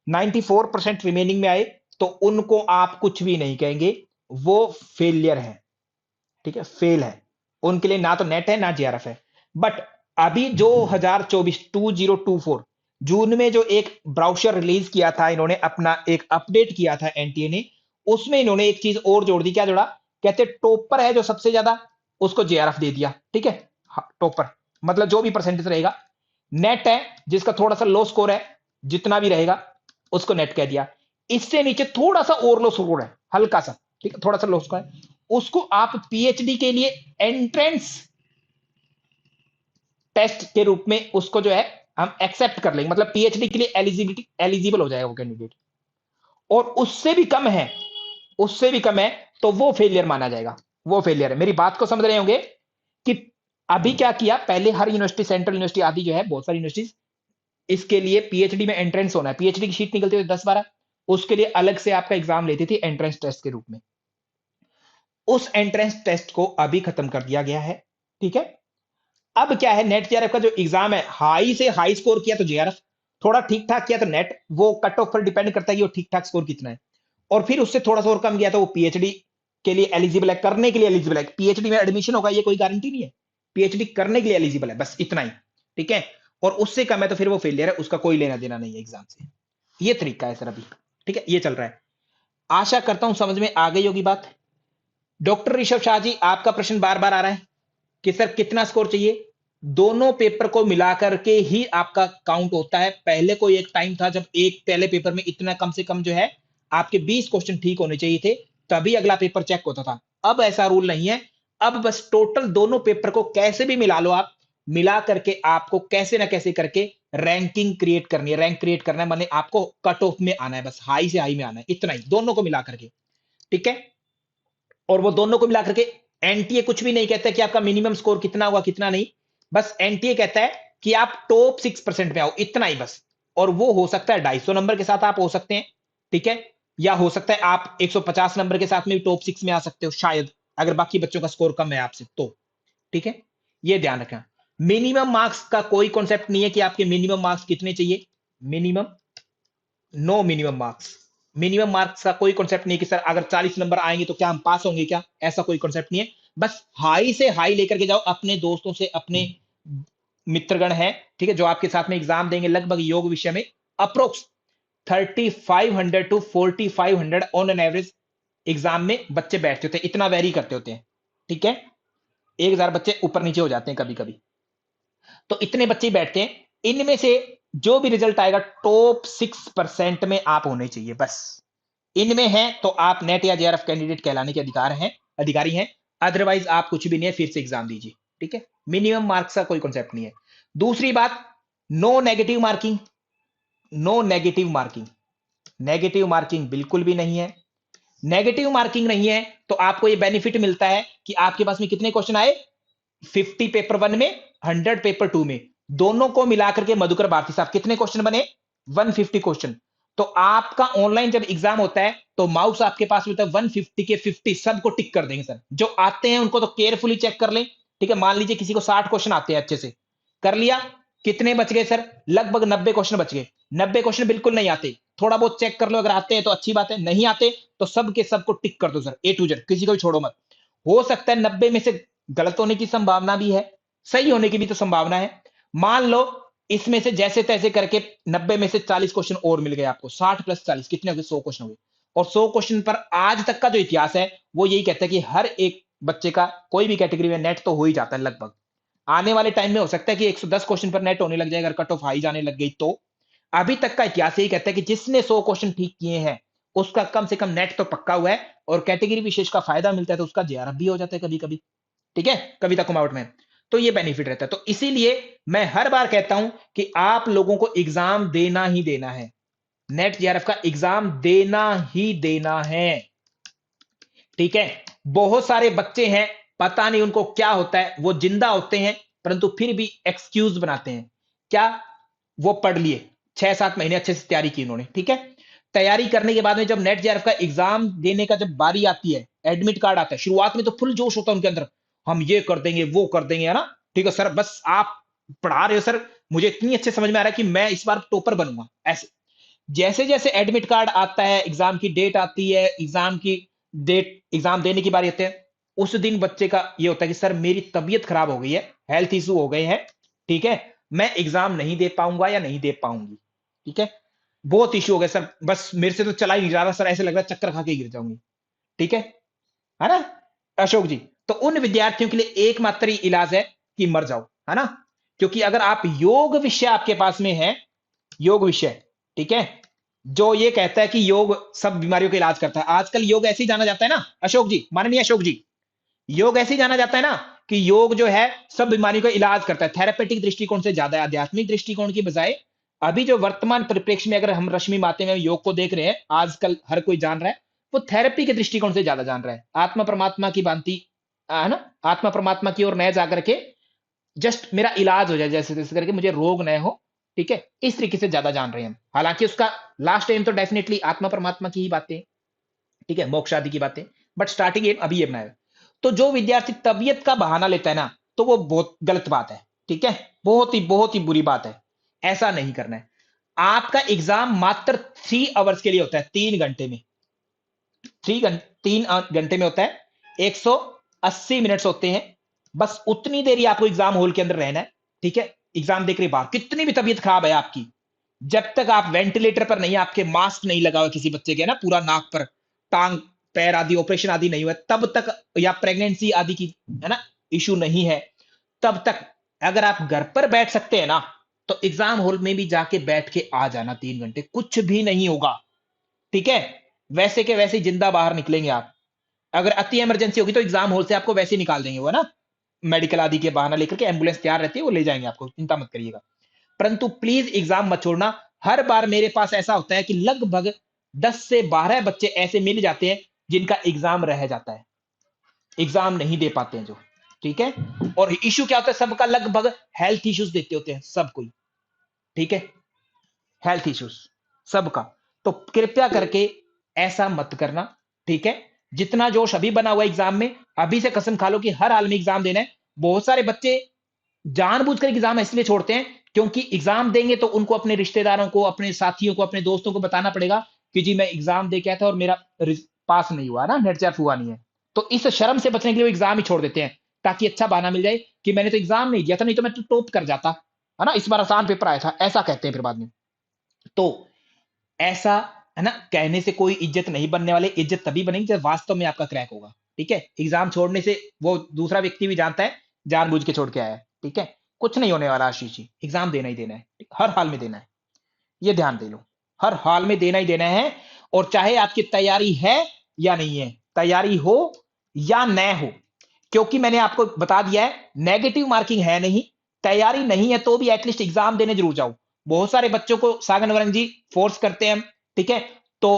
Speaker 1: 94% रिमेनिंग में आए तो उनको आप कुछ भी नहीं कहेंगे, वो फेलियर है, ठीक है, फेल है, उनके लिए ना तो नेट है ना जेआरएफ है। बट अभी जो 2024 जून में जो एक ब्राउशर रिलीज किया था इन्होंने, अपना एक अपडेट किया था एनटीए ने, उसमें इन्होंने एक चीज और जोड़ दी। क्या जोड़ा? कहते टॉपर है जो सबसे ज्यादा, उसको जेआरएफ दे दिया, ठीक है, टॉपर मतलब जो भी परसेंटेज रहेगा। नेट है जिसका थोड़ा सा लो स्कोर है, जितना भी रहेगा उसको नेट कह दिया। इससे नीचे थोड़ा सा और लो स्कोर है, हल्का सा, ठीक है, थोड़ा सा लो स्कोर है, उसको आप पीएचडी के लिए एंट्रेंस टेस्ट के रूप में उसको जो है हम एक्सेप्ट कर लेंगे, मतलब पीएचडी के लिए एलिजिबल हो जाएगा वो कैंडिडेट। और उससे भी कम है, उससे भी कम है तो वो फेलियर माना जाएगा, वो फेलियर है। मेरी बात को समझ रहे होंगे कि अभी क्या किया, पहले हर यूनिवर्सिटी, सेंट्रल यूनिवर्सिटी आदि जो है, बहुत सारी यूनिवर्सिटी, इसके लिए पीएचडी में एंट्रेंस होना है, पीएचडी की शीट निकलती थी 10-12, उसके लिए अलग से आपका एग्जाम लेती थी एंट्रेंस टेस्ट के रूप में। उस एंट्रेंस टेस्ट को अभी खत्म कर दिया गया है, ठीक है। अब क्या है, नेट जेआरएफ का जो एग्जाम है, हाई से हाई स्कोर किया तो जेआरएफ, थोड़ा ठीक ठाक किया तो नेट, वो कट ऑफ पर डिपेंड करता है कि वो ठीक ठाक स्कोर कितना है, और फिर उससे थोड़ा सा और कम गया तो वो पीएचडी के लिए एलिजिबल है, करने के लिए एलिजिबल है, पीएचडी में एडमिशन होगा ये कोई गारंटी नहीं है, पीएचडी करने के लिए एलिजिबल है, बस इतना ही, ठीक है। और उससे कम है तो फिर वो फेलियर है, उसका कोई लेना देना नहीं है एग्जाम से। ये तरीका है सर अभी, ठीक है, ये चल रहा है। आशा करता हूं समझ में आ गई होगी बात। डॉक्टर ऋषभ शाह जी, आपका प्रश्न बार बार आ रहा है कि सर कितना स्कोर चाहिए। दोनों पेपर को मिलाकर के ही आपका काउंट होता है। पहले कोई एक टाइम था जब एक पहले पेपर में इतना कम से कम जो है आपके 20 क्वेश्चन ठीक होने चाहिए थे, तभी अगला पेपर चेक होता था। अब ऐसा रूल नहीं है, अब बस टोटल दोनों पेपर को कैसे भी मिला लो आप, मिला करके आपको कैसे ना कैसे करके रैंकिंग क्रिएट करनी है, रैंक क्रिएट करना है, माने आपको कट ऑफ में आना है, बस हाई से हाई में आना है, इतना ही, दोनों को मिला करके, ठीक है। और वो दोनों को मिला करके एनटीए कुछ भी नहीं कहता कि आपका मिनिमम स्कोर कितना होगा कितना नहीं, बस एनटीए कहता है कि आप टॉप 6% में आओ, इतना ही बस। और वो हो सकता है 250 नंबर के साथ आप हो सकते हैं, ठीक है, या हो सकता है आप 150 नंबर के साथ में भी टॉप 6 में आ सकते हो शायद, अगर बाकी बच्चों का स्कोर कम है आपसे तो, ठीक है। ये ध्यान रखना। मिनिमम मार्क्स का कोई कॉन्सेप्ट नहीं है कि आपके मिनिमम मार्क्स कितने चाहिए, minimum, no minimum marks, minimum marks का कोई कॉन्सेप्ट नहीं कि सर अगर 40 नंबर आएंगे तो क्या हम पास होंगे क्या, ऐसा कोई कॉन्सेप्ट नहीं है। बस हाई से हाई लेकर के जाओ, अपने दोस्तों से, अपने मित्रगण हैं, ठीक है, जो आपके साथ में एग्जाम देंगे, लगभग योग विषय में approx 3500 to 4500 on an average exam में बच्चे बैठते होते हैं, इतना वेरी करते होते हैं, ठीक है, 1000 बच्चे ऊपर नीचे हो जाते हैं कभी कभी, तो इतने बच्चे ही बैठते हैं। इनमें से जो भी रिजल्ट आएगा टॉप 6% में आप होने चाहिए, बस इनमें है तो आप नेट या जेआरएफ कैंडिडेट कहलाने के अधिकारी हैं। अदरवाइज आप कुछ भी नहीं है, फिर से एग्जाम दीजिए, ठीक है। मिनिमम मार्क्स का कोई कॉन्सेप्ट नहीं है। दूसरी बात, no negative marking, no negative marking, negative marking बिल्कुल भी नहीं है। नेगेटिव मार्किंग नहीं है तो आपको ये बेनिफिट मिलता है कि आपके पास में कितने क्वेश्चन आए, 50 पेपर 1 में, 100 पेपर 2 में, दोनों को मिलाकर के मधुकर भारती साहब कितने क्वेश्चन बने, 150 क्वेश्चन। तो आपका ऑनलाइन जब एग्जाम होता है तो माउस आपके पास होता है, 150 के 50 सबको टिक कर देंगे सर, जो आते हैं उनको तो केयरफुली चेक कर लें, ठीक है। मान लीजिए किसी को 60 क्वेश्चन आते हैं अच्छे से, कर लिया, कितने बच गए सर, लगभग 90 क्वेश्चन बच गए। 90 क्वेश्चन बिल्कुल नहीं आते, थोड़ा बहुत चेक कर लो, अगर आते हैं तो अच्छी बात है, नहीं आते तो सब के सबको टिक कर दो सर, ए टू जेड, किसी को भी छोड़ो मत। हो सकता है 90 में से गलत होने की संभावना भी है, सही होने की भी तो संभावना है। मान लो इसमें से जैसे तैसे करके 90 में से 40 क्वेश्चन और मिल गए आपको, 60 प्लस 40 कितने हो गए, 100 क्वेश्चन हो गए। और 100 क्वेश्चन पर आज तक का जो इतिहास है वो यही कहता है कि हर एक बच्चे का कोई भी कैटेगरी में नेट तो हो ही जाता है लगभग। आने वाले टाइम में हो सकता है कि 110 क्वेश्चन पर नेट होने लग जाएगा अगर कट ऑफ हाई जाने लग गई तो। अभी तक का इतिहास यही कहता है कि जिसने 100 क्वेश्चन ठीक किए हैं उसका कम से कम नेट तो पक्का हुआ है, और कैटेगरी विशेष का फायदा मिलता है तो उसका जेआरएफ भी हो जाता है कभी कभी, ठीक है, कविता कुमावत में। तो ये बेनिफिट रहता है, तो इसीलिए मैं हर बार कहता हूं कि आप लोगों को एग्जाम देना ही देना है, नेट जेआरएफ का एग्जाम देना ही देना है, ठीक है। बहुत सारे बच्चे हैं, पता नहीं उनको क्या होता है, वो जिंदा होते हैं परंतु फिर भी एक्सक्यूज बनाते हैं। क्या वो पढ़ लिए, 6-7 महीने अच्छे से तैयारी की उन्होंने, ठीक है। तैयारी करने के बाद में जब नेट जेआरएफ का एग्जाम देने का जब बारी आती है, एडमिट कार्ड आता है, शुरुआत में तो फुल जोश होता है उनके अंदर, हम ये कर देंगे वो कर देंगे, है ना, ठीक है सर, बस आप पढ़ा रहे हो सर, मुझे इतनी अच्छे समझ में आ रहा है कि मैं इस बार टॉपर बनूंगा, ऐसे। जैसे जैसे एडमिट कार्ड आता है, एग्जाम की डेट आती है, एग्जाम की डेट, एग्जाम देने की बारी आती है, उस दिन बच्चे का ये होता है कि सर मेरी तबीयत खराब हो गई है, हेल्थ इशू हो गए हैं, ठीक है, मैं एग्जाम नहीं दे पाऊंगा या नहीं दे पाऊंगी, ठीक है, बहुत इश्यू हो गया सर, बस मेरे से तो चला ही नहीं जा रहा सर, ऐसे लग रहा है चक्कर खा के गिर जाऊंगी, ठीक है ना अशोक जी। तो उन विद्यार्थियों के लिए एकमात्र ही इलाज है कि मर जाओ, है ना, क्योंकि अगर आप योग विषय आपके पास में है, योग विषय, ठीक है, जो ये कहता है कि योग सब बीमारियों का इलाज करता है, आजकल योग ऐसे ही जाना जाता है ना अशोक जी, माननीय अशोक जी, योग ऐसे ही जाना जाता है ना कि योग जो है सब बीमारियों का इलाज करता है, थेरेपेटिक दृष्टिकोण से ज्यादा आध्यात्मिक दृष्टिकोण की बजाय। अभी जो वर्तमान परिप्रेक्ष्य में अगर हम रश्मि माते में योग को देख रहे हैं, आजकल हर कोई जान रहा है, वो थेरेपी के दृष्टिकोण से ज्यादा जान रहा है, आत्मा परमात्मा की भांति, है ना, आत्मा परमात्मा की ओर न जाकर के जस्ट मेरा इलाज हो जाए जैसे तैसे करके, मुझे रोग न हो, ठीक है, इस तरीके से ज्यादा जान रहे हैं हम। हालांकि उसका लास्ट एम तो डेफिनेटली आत्मा परमात्मा की ही बातें, ठीक है, मोक्ष आदि की बातें, बट स्टार्टिंग एम अभी ये बनाया। तो जो विद्यार्थी तबीयत का बहाना लेता है ना, तो वो बहुत गलत बात है, ठीक है, बहुत ही बुरी बात है, ऐसा नहीं करना है। आपका एग्जाम मात्र 3 आवर्स के लिए होता है, 3 घंटे में, 3 घंटे में होता है, 180 मिनट्स होते हैं, बस उतनी देर ही आपको एग्जाम हॉल के अंदर रहना है, ठीक है। एग्जाम देख रहे बाहर कितनी भी तबीयत खराब है आपकी, जब तक आप वेंटिलेटर पर नहीं, आपके मास्क नहीं लगा हुआ किसी बच्चे के ना पूरा नाक पर, टांग पैर आदि ऑपरेशन आदि नहीं हुआ तब तक, या प्रेगनेंसी आदि की, है ना, इशू नहीं है, तब तक अगर आप घर पर बैठ सकते हैं ना, तो एग्जाम हॉल में भी जाके बैठ के आ जाना, 3 घंटे कुछ भी नहीं होगा, ठीक है। वैसे के वैसे जिंदा बाहर निकलेंगे आप, अगर अति इमरजेंसी होगी तो एग्जाम हॉल से आपको वैसे निकाल देंगे वो ना, मेडिकल आदि के बहाना लेकर के, एम्बुलेंस तैयार रहती है, वो ले जाएंगे आपको, चिंता मत करिएगा। परंतु प्लीज एग्जाम मत छोड़ना। हर बार मेरे पास ऐसा होता है कि लगभग 10 से 12 बच्चे ऐसे मिल जाते हैं जिनका एग्जाम रह जाता है, एग्जाम नहीं दे पाते हैं जो, ठीक है। और इश्यू क्या होता है, सबका लगभग हेल्थ इश्यूज देते होते हैं सब कोई, ठीक है, हेल्थ इश्यूज सबका। तो कृपया करके ऐसा मत करना, ठीक है। जितना जोश अभी बना हुआ एग्जाम में, अभी से कसम खा लो कि हर हाल में एग्जाम देना है। बहुत सारे बच्चे जानबूझकर एग्जाम इसलिए छोड़ते हैं क्योंकि एग्जाम देंगे तो उनको अपने रिश्तेदारों को, अपने साथियों को, अपने दोस्तों को बताना पड़ेगा कि जी मैं एग्जाम दे के आया था और मेरा पास नहीं हुआ ना, नेट जेआरएफ हुआ नहीं है। तो इस शर्म से बचने के लिए वो एग्जाम ही छोड़ देते हैं, ताकि अच्छा बहाना मिल जाए कि मैंने तो एग्जाम नहीं दिया था, नहीं तो मैं तो टॉप कर जाता, है ना, इस बार आसान पेपर आया था, ऐसा कहते हैं फिर बाद में। तो ऐसा, है ना, कहने से कोई इज्जत नहीं बनने वाले, इज्जत तभी बनेगी जब वास्तव में आपका क्रैक होगा, ठीक है। एग्जाम छोड़ने से वो दूसरा व्यक्ति भी जानता है जानबूझ के छोड़ के आया है, ठीक है। कुछ नहीं होने वाला आशीष जी, एग्जाम देना ही देना है, हर हाल में देना है, ये ध्यान दे लो, हर हाल में देना ही देना है। और चाहे आपकी तैयारी है या नहीं है, तैयारी हो या न हो, क्योंकि मैंने आपको बता दिया है नेगेटिव मार्किंग है नहीं, तैयारी नहीं है तो भी एटलीस्ट एग्जाम देने जरूर जाओ। बहुत सारे बच्चों को सागन वरंग जी फोर्स करते हैं हम, ठीक है, तो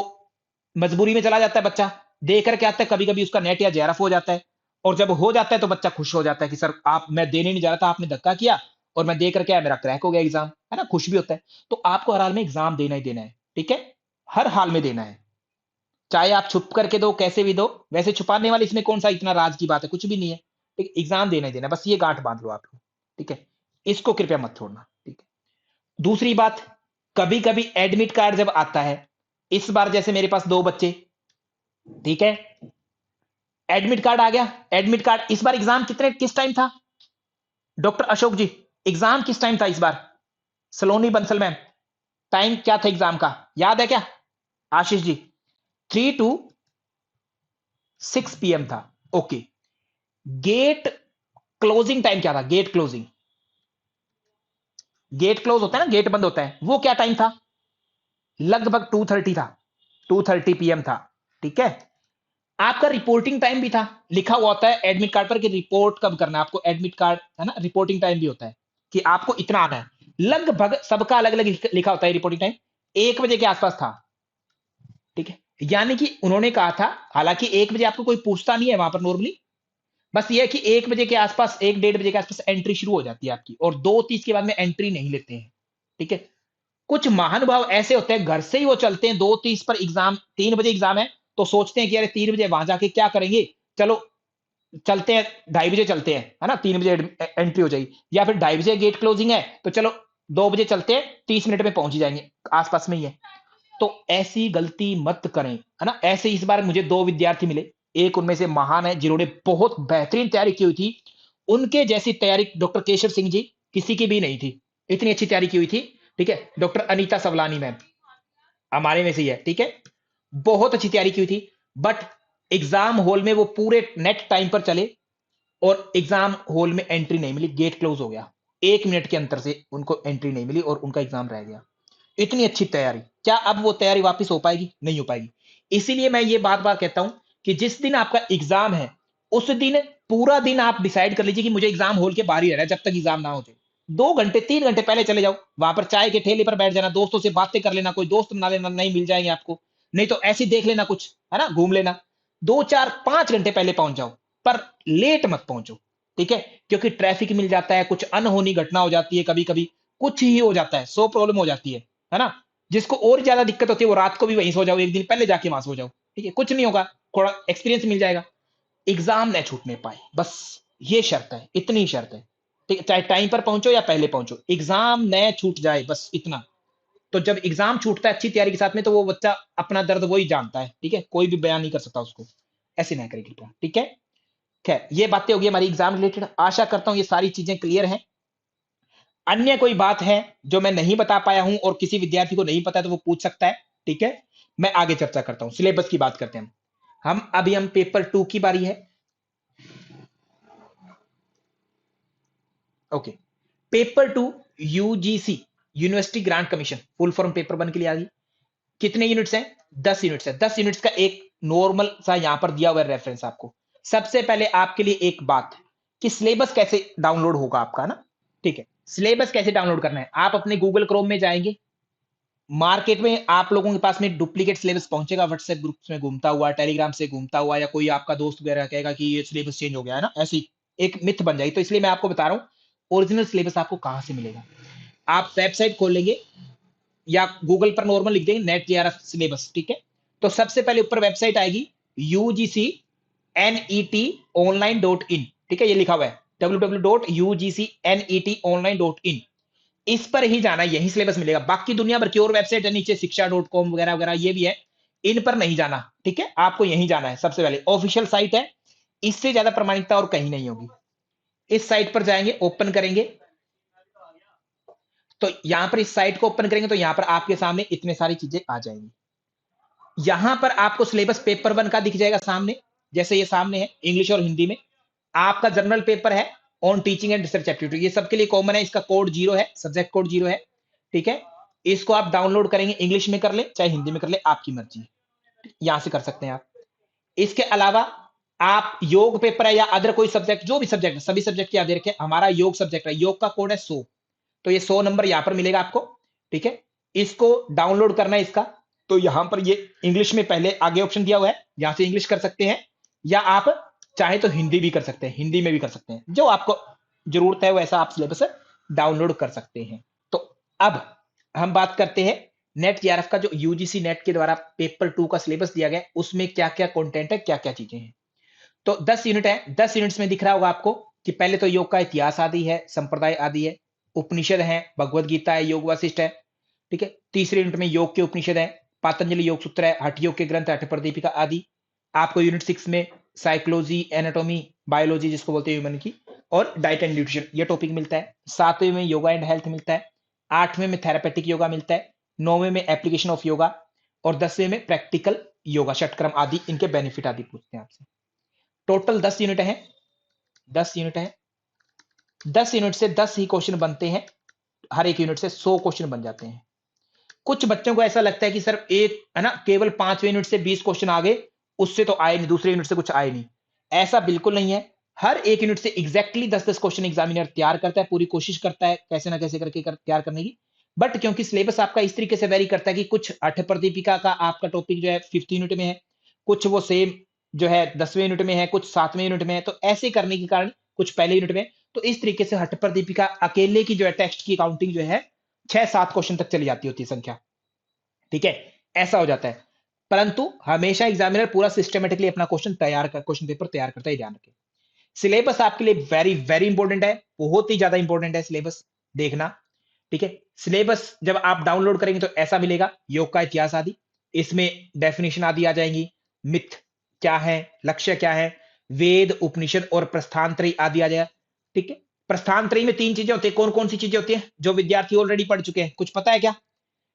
Speaker 1: मजबूरी में चला जाता है बच्चा, दे करके आता है, कभी कभी उसका नेट या जेआरएफ हो जाता है, और जब हो जाता है तो बच्चा खुश हो जाता है कि सर आप, मैं देने नहीं जा रहा था, आपने धक्का किया और मैं दे करके आया, मेरा क्रैक हो गया एग्जाम, है ना, खुश भी होता है। तो आपको हर हाल में एग्जाम देना ही देना है, ठीक है, हर हाल में देना है, चाहे आप छुप करके दो, कैसे भी दो, वैसे छुपाने वाले इसमें कौन सा इतना राज की बात है, कुछ भी नहीं है, ठीक, एग्जाम देना ही देना, बस ये गांठ बांध लो आप लोग, ठीक है, इसको कृपया मत छोड़ना, ठीक है। दूसरी बात, कभी कभी एडमिट कार्ड जब आता है, इस बार जैसे मेरे पास 2 बच्चे, ठीक है, एडमिट कार्ड आ गया, एडमिट कार्ड, इस बार एग्जाम किस टाइम था डॉक्टर अशोक जी, एग्जाम किस टाइम था इस बार, सलोनी बंसल मैम, टाइम क्या था एग्जाम का, याद है क्या आशीष जी, 3 to 6 PM था, ओके। गेट क्लोजिंग टाइम क्या था, गेट क्लोजिंग, गेट क्लोज होता है ना, गेट बंद होता है, वो क्या टाइम था, लगभग 2:30 था, 2:30 PM था, ठीक है। आपका रिपोर्टिंग टाइम भी था, लिखा हुआ होता है एडमिट कार्ड पर कि रिपोर्ट कब करना है आपको, एडमिट कार्ड, है ना, रिपोर्टिंग टाइम भी होता है कि आपको इतना आना है, लगभग सबका अलग अलग लिखा होता है रिपोर्टिंग टाइम, 1 बजे के आसपास था, ठीक है। यानी कि उन्होंने कहा था, हालांकि 1 बजे आपको कोई पूछता नहीं है वहां पर नॉर्मली, बस ये है कि 1 बजे के आसपास, 1 डेढ़ बजे के आसपास एंट्री शुरू हो जाती है आपकी, और 2:30 के बाद में एंट्री नहीं लेते हैं, ठीक है? कुछ महानुभाव ऐसे होते हैं, घर से ही वो चलते हैं 2:30 पर एग्ज़ाम, 3 बजे एग्ज़ाम है, तो सोचते हैं कि अरे 3 बजे वहाँ जाके क्या करेंगे? चलो चलते हैं, 2:30 बजे चलते हैं, है ना? 3 बजे एंट्री हो जाएगी, या फिर 2:30 बजे गेट क्लोजिंग है, तो चलो 2 बजे चलते हैं, 30 मिनट में पहुँच ही जाएँगे, आस-पास में ही है। तो ऐसी गलती मत करें, है ना? ऐसे इस बार मुझे 2 विद्यार्थी मिले, एक उनमें से महान है जिन्होंने बहुत बेहतरीन तैयारी की हुई थी। उनके जैसी तैयारी डॉक्टर केशव सिंह जी किसी की भी नहीं थी। इतनी अच्छी तैयारी की हुई थी, ठीक है? डॉक्टर अनीता सवलानी मैम, हमारे में से ही है, ठीक है? बहुत अच्छी तैयारी की हुई थी, बट एग्ज़ाम हॉल में वो पूरे नेट टाइम पर चले और एग्ज़ाम हॉल में एंट्री नहीं मिली, गेट क्लोज़ हो गया। 1 मिनट के अंतर से उनको एंट्री नहीं मिली और उनका एग्ज़ाम रह गया। इतनी अच्छी तैयारी, क्या अब वो तैयारी वापस हो पाएगी? नहीं हो पाएगी। इसीलिए मैं ये बार-बार कहता हूँ कि जिस दिन आपका एग्ज़ाम है, उस दिन पूरा दिन आप डिसाइड कर लीजिए कि मुझे एग्ज़ाम हॉल के बाहर ही रहना है जब तक एग्ज़ाम ना हो जाए। 2 घंटे, 3 घंटे पहले चले जाओ, वहाँ पर चाय के ठेले पर बैठ जाना, दोस्तों से बातें कर लेना, कोई दोस्त बना लेना, नहीं मिल जाएँगे आपको। नहीं तो ऐसे ही देख लेना कुछ, है ना? घूम लेना। 2, 4, 5 घंटे पहले पहुँच जाओ, पर लेट मत पहुँचो, ठीक है? क्योंकि ट्रैफ़िक मिल जाता है, कुछ अनहोनी घटना हो जाती है कभी-कभी, कुछ ही हो जाता है, 100 प्रॉब्लम हो जाती है ना? जिसको और ज़्यादा दिक्कत होती है वो रात को भी वहीं सो जाओ, 1 दिन पहले जाके वहाँ सो जाओ, ठीक है? कुछ नहीं होगा, थोड़ा एक्सपीरियंस मिल जाएगा। एग्ज़ाम ना छूटने पाए, बस ये शर्त है, इतनी शर्त है, ठीक है? चाहे टाइम पर पहुँचो या पहले पहुँचो, एग्ज़ाम ना छूट जाए, बस इतना। तो जब एग्ज़ाम छूटता है अच्छी तैयारी के साथ में, तो वो बच्चा अपना दर्द वो ही जानता है, ठीक है? कोई भी बयान नहीं कर सकता उसको। ऐसे ना करें कृपया, ठीक है? खैर, ये बातें हो गई हमारी एग्ज़ाम रिलेटेड। आशा करता हूँ ये सारी चीज़ें क्लियर हैं। अन्य कोई बात है जो मैं नहीं बता पाया हूँ और किसी विद्यार्थी को नहीं पता है तो वो पूछ सकता है, ठीक है? मैं आगे चर्चा करता हूँ, सिलेबस की बात करते हैं हम पेपर 2 की बारी है। Okay, paper 2 UGC, university grant commission, full form paper 1 के लिए आ गई। कितने यूनिट्स हैं? 10 यूनिट्स है। 10 यूनिट्स का एक नॉर्मल सा यहाँ पर दिया हुआ है रेफरेंस आपको। सबसे पहले आपके लिए एक बात कि सिलेबस कैसे डाउनलोड होगा आपका ना, ठीक है? सिलेबस कैसे डाउनलोड करना है? आप अपने गूगल क्रोम में जाएँगे, मार्केट में आप लोगों के पास में डुप्लीकेट सिलेबस पहुंचेगा व्हाट्सएप ग्रुप्स में घूमता हुआ, टेलीग्राम से घूमता हुआ, या कोई आपका दोस्त वगैरह कहेगा कि ये सिलेबस चेंज हो गया है ना, ऐसी एक मिथ बन जाएगी। तो इसलिए मैं आपको बता रहा हूँ ओरिजिनल सिलेबस आपको कहाँ से मिलेगा। आप वेबसाइट खोल लेंगे या गूगल पर नॉर्मल लिख देंगे नेट जेआरएफ सिलेबस, ठीक है? तो सबसे पहले ऊपर वेबसाइट आएगी UGC net online dot in, ठीक है? ये लिखा हुआ है www.ugcnetonline.in। इस पर ही जाना है, यही सिलेबस मिलेगा। बाकी दुनिया भर की और वेबसाइट है नीचे, शिक्षा.com वगैरह वगैरह ये भी है, इन पर नहीं जाना, ठीक है? आपको यहीं जाना है। सबसे पहले ऑफिशियल साइट है, इससे ज्यादा प्रमाणिकता और कहीं नहीं होगी। इस साइट पर जाएंगे, ओपन करेंगे, तो यहां पर इस साइट को ओपन करेंगे तो यहां पर आपके सामने इतने सारी चीजें आ जाएंगी। यहां पर आपको सिलेबस पेपर 1 का दिख जाएगा सामने, जैसे ये सामने है, इंग्लिश और हिंदी में। आपका जनरल पेपर है on teaching and research aptitude, ये सबके लिए कॉमन है, इसका कोड 0 है, सब्जेक्ट कोड 0 है, ठीक है? इसको आप डाउनलोड करेंगे, इंग्लिश में कर ले चाहे हिंदी में कर ले, आपकी मर्जी, यहां से कर सकते हैं आप। इसके अलावा आप योग पेपर है या अदर कोई सब्जेक्ट, जो भी सब्जेक्ट है, सभी सब्जेक्ट याद रखें, हमारा योग सब्जेक्ट है, योग का कोड है 100, तो ये 100 नंबर यहां पर मिलेगा आपको, ठीक है? इसको डाउनलोड करना है इसका, तो यहां पर ये इंग्लिश में पहले आगे ऑप्शन दिया हुआ है, यहां से इंग्लिश कर सकते हैं, या आप चाहे तो हिंदी भी कर सकते हैं, हिंदी में भी कर सकते हैं, जो आपको जरूरत है वैसा आप सिलेबस डाउनलोड कर सकते हैं। तो अब हम बात करते हैं नेट जेआरएफ का, जो यूजीसी नेट के द्वारा पेपर 2 का सिलेबस दिया गया है, उसमें क्या क्या कंटेंट है, क्या क्या चीजें हैं। तो 10 यूनिट है, 10 यूनिट्स में दिख रहा होगा आपको कि पहले तो योग का इतिहास आदि है, संप्रदाय आदि है, उपनिषद है, भगवत गीता है, योग वशिष्ठ है, ठीक है? तीसरे यूनिट में योग के उपनिषद है, पातंजलि योग सूत्र है, हठ योग के ग्रंथ, हठ प्रदीपिका आदि। आपको यूनिट 6 में साइकोलॉजी, एनाटॉमी, बायोलॉजी जिसको बोलते हैं ह्यूमन की, और डाइट एंड न्यूट्रिशन ये टॉपिक मिलता है। 7वें में योगा एंड हेल्थ मिलता है, 8वें में थेरापेटिक योगा मिलता है, 9वें में एप्लीकेशन ऑफ योगा, और 10वें में प्रैक्टिकल योगा, षटक्रम आदि, इनके बेनिफिट आदि पूछते हैं आपसे। टोटल 10 यूनिट है, 10 यूनिट है। 10 यूनिट से 10 ही क्वेश्चन बनते हैं, हर एक यूनिट से 100 क्वेश्चन बन जाते हैं। कुछ बच्चों को ऐसा लगता है कि सर एक है ना, केवल 5वें यूनिट से 20 क्वेश्चन आ गए, उससे तो आए नहीं, दूसरे यूनिट से कुछ आए नहीं। ऐसा बिल्कुल नहीं है। हर एक यूनिट से एग्जैक्टली 10-10 क्वेश्चन एग्जामिनर तैयार करता है, पूरी कोशिश करता है कैसे ना कैसे करके तैयार करने की। बट क्योंकि सिलेबस आपका इस तरीके से वेरी करता है कि कुछ 8 प्रदीपिका का आपका टॉपिक जो है 5th यूनिट में है, कुछ वो सेम जो है 10वें यूनिट में है, कुछ 7वें यूनिट में है, तो ऐसे करने के कारण कुछ पहले यूनिट में, तो इस तरीके से हट्ट पर दीपिका अकेले की जो है टेक्स्ट की काउंटिंग जो है 6-7 क्वेश्चन तक चली जाती होती है संख्या, ठीक है, ऐसा हो जाता है। परंतु हमेशा एग्जामिनर पूरा सिस्टमेटिकली अपना क्वेश्चन पेपर तैयार करता है, ध्यान रखें। सिलेबस आपके लिए वेरी वेरी इंपॉर्टेंट है, बहुत ही ज्यादा इंपॉर्टेंट है सिलेबस देखना, ठीक है। सिलेबस जब आप डाउनलोड करेंगे तो ऐसा मिलेगा, योग का इतिहास आदि, इसमें डेफिनेशन आदि आ जाएंगी, मिथ क्या है, लक्ष्य क्या है, वेद उपनिषद और प्रस्थानत्रयी आदि आ जाएगा, ठीक है। प्रस्थानत्रयी में 3 चीजें होती है, कौन कौन सी चीजें होती है जो विद्यार्थी ऑलरेडी पढ़ चुके हैं, कुछ पता है क्या?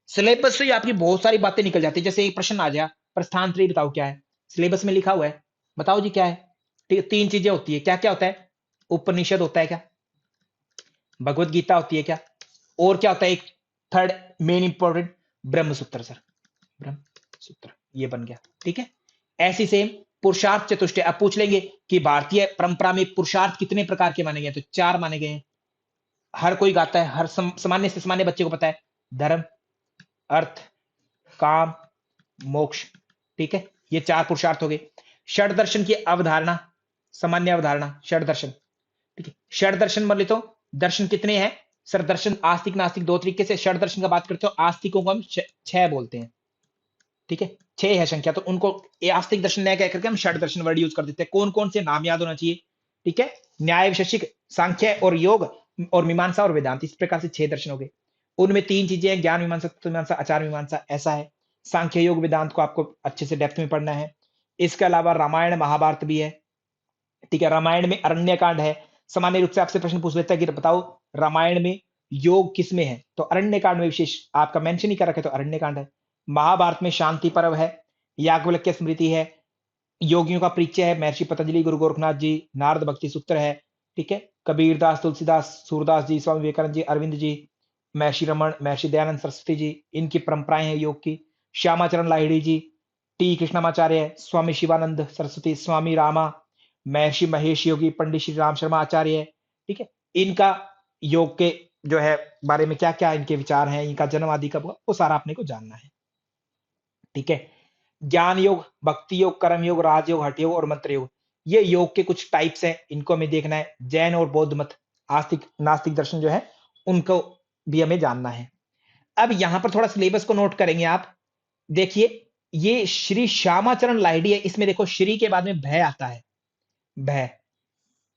Speaker 1: सिलेबस से ही आपकी बहुत सारी बातें निकल जाती है। जैसे एक प्रश्न आ जाए, प्रस्थानत्रयी बताओ क्या है, सिलेबस में लिखा हुआ है, बताओ जी क्या है, ठीक है। 3 चीजें होती है, क्या क्या होता है? उपनिषद होता है क्या, भगवत गीता होती है क्या, और क्या होता है एक third main important, Brahmasutra sir, Brahmasutra, ये बन गया, ठीक है। ऐसी सेम पुरुषार्थ चतुष्टय, अब पूछ लेंगे कि भारतीय परंपरा में पुरुषार्थ कितने प्रकार के माने गए, तो 4 माने गए हैं, हर कोई गाता है, हर सामान्य से सामान्य बच्चे को पता है, धर्म, अर्थ, काम, मोक्ष, ठीक है, ये 4 पुरुषार्थ हो गए। षड दर्शन की अवधारणा, सामान्य अवधारणा, षड दर्शन, ठीक है। षड दर्शन मान ले तो दर्शन कितने हैं सर, दर्शन आस्तिक नास्तिक 2 तरीके से, षड दर्शन का बात करते हो, आस्तिकों को हम 6 बोलते हैं, ठीक है, 6 है संख्या, तो उनको आस्तिक दर्शन न कह करके हम षड दर्शन वर्ड यूज कर देते हैं। कौन कौन से नाम याद होना चाहिए, ठीक है, न्याय विशेषिक, सांख्य और योग और मीमांसा और वेदांत, इस प्रकार से 6 दर्शन हो गए। उनमें 3 चीजें हैं, ज्ञान मीमांसा, तत्व मीमांसा, आचार मीमांसा, ऐसा है। सांख्य योग वेदांत को आपको अच्छे से डेप्थ में पढ़ना है। इसके अलावा रामायण महाभारत भी है, ठीक है। रामायण में अरण्य कांड है, सामान्य रूप से आपसे प्रश्न पूछ लेता है कि बताओ रामायण में योग किसमें है, तो अरण्य कांड में विशेष आपका मेंशन ही कर रखे, तो अरण्य कांड है। महाभारत में शांति पर्व है, याज्ञवल्क्य स्मृति है, योगियों का परिचय है, महर्षि पतंजलि, गुरु गोरखनाथ जी, नारद भक्ति सूत्र है, ठीक है। कबीरदास, तुलसीदास, सूरदास जी, स्वामी विवेकानंद जी, अरविंद जी, महर्षि रमन, महर्षि दयानंद सरस्वती जी, इनकी परंपराएं हैं योग की। श्यामाचरण लाहिड़ी जी, टी कृष्णमाचार्य, स्वामी शिवानंद सरस्वती, स्वामी रामा, महर्षि महेश योगी, पंडित श्री राम शर्मा आचार्य, ठीक है। इनका योग के जो है बारे में क्या क्या इनके विचार हैं, इनका जन्म आदि कब हुआ, वो सारा आपने को जानना है, ठीक है। ज्ञान योग, भक्ति योग, कर्म योग, राजयोग, हठ योग और मंत्र योग, ये योग के कुछ टाइप्स हैं, इनको हमें देखना है। जैन और बौद्ध मत, आस्तिक नास्तिक दर्शन जो है उनको भी हमें जानना है। अब यहां पर थोड़ा सिलेबस को नोट करेंगे आप, देखिए ये श्री श्यामाचरण लाहिड़ी है, इसमें देखो श्री के बाद में भय आता है, भय।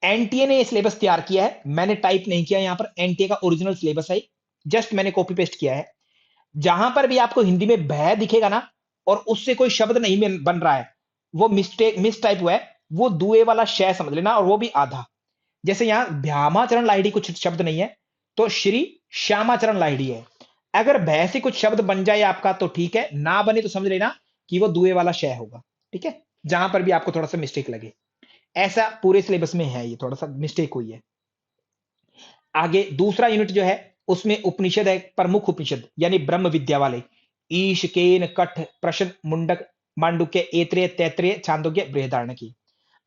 Speaker 1: एनटीए ने सिलेबस तैयार किया है, मैंने टाइप नहीं किया यहां पर, एनटीए का ओरिजिनल सिलेबस है, जस्ट मैंने कॉपी पेस्ट किया है। जहां पर भी आपको हिंदी में भय दिखेगा ना और उससे कोई शब्द नहीं बन रहा है, वो मिस्टेक मिस टाइप हुआ है, वो दुए वाला शय समझ लेना, और वो भी आधा। जैसे यहां भ्यामाचरण लाहिड़ी कुछ शब्द नहीं है, तो श्री श्यामाचरण लाहिड़ी है। अगर भय से कुछ शब्द बन जाए आपका तो ठीक है, ना बने तो समझ लेना कि वो दुए वाला शय होगा, ठीक है, जहां पर भी आपको थोड़ा सा मिस्टेक लगे। ऐसा पूरे सिलेबस में है, ये थोड़ा सा मिस्टेक हुई है। आगे दूसरा यूनिट जो है उसमें उपनिषद है, प्रमुख उपनिषद यानी ब्रह्म विद्या वाले, ईश, केन, कठ, प्रश्न, मुंडक, मांडुक्य, ऐत्रेय, तैत्रेय, छांदोग्य, बृहदारण्यकी।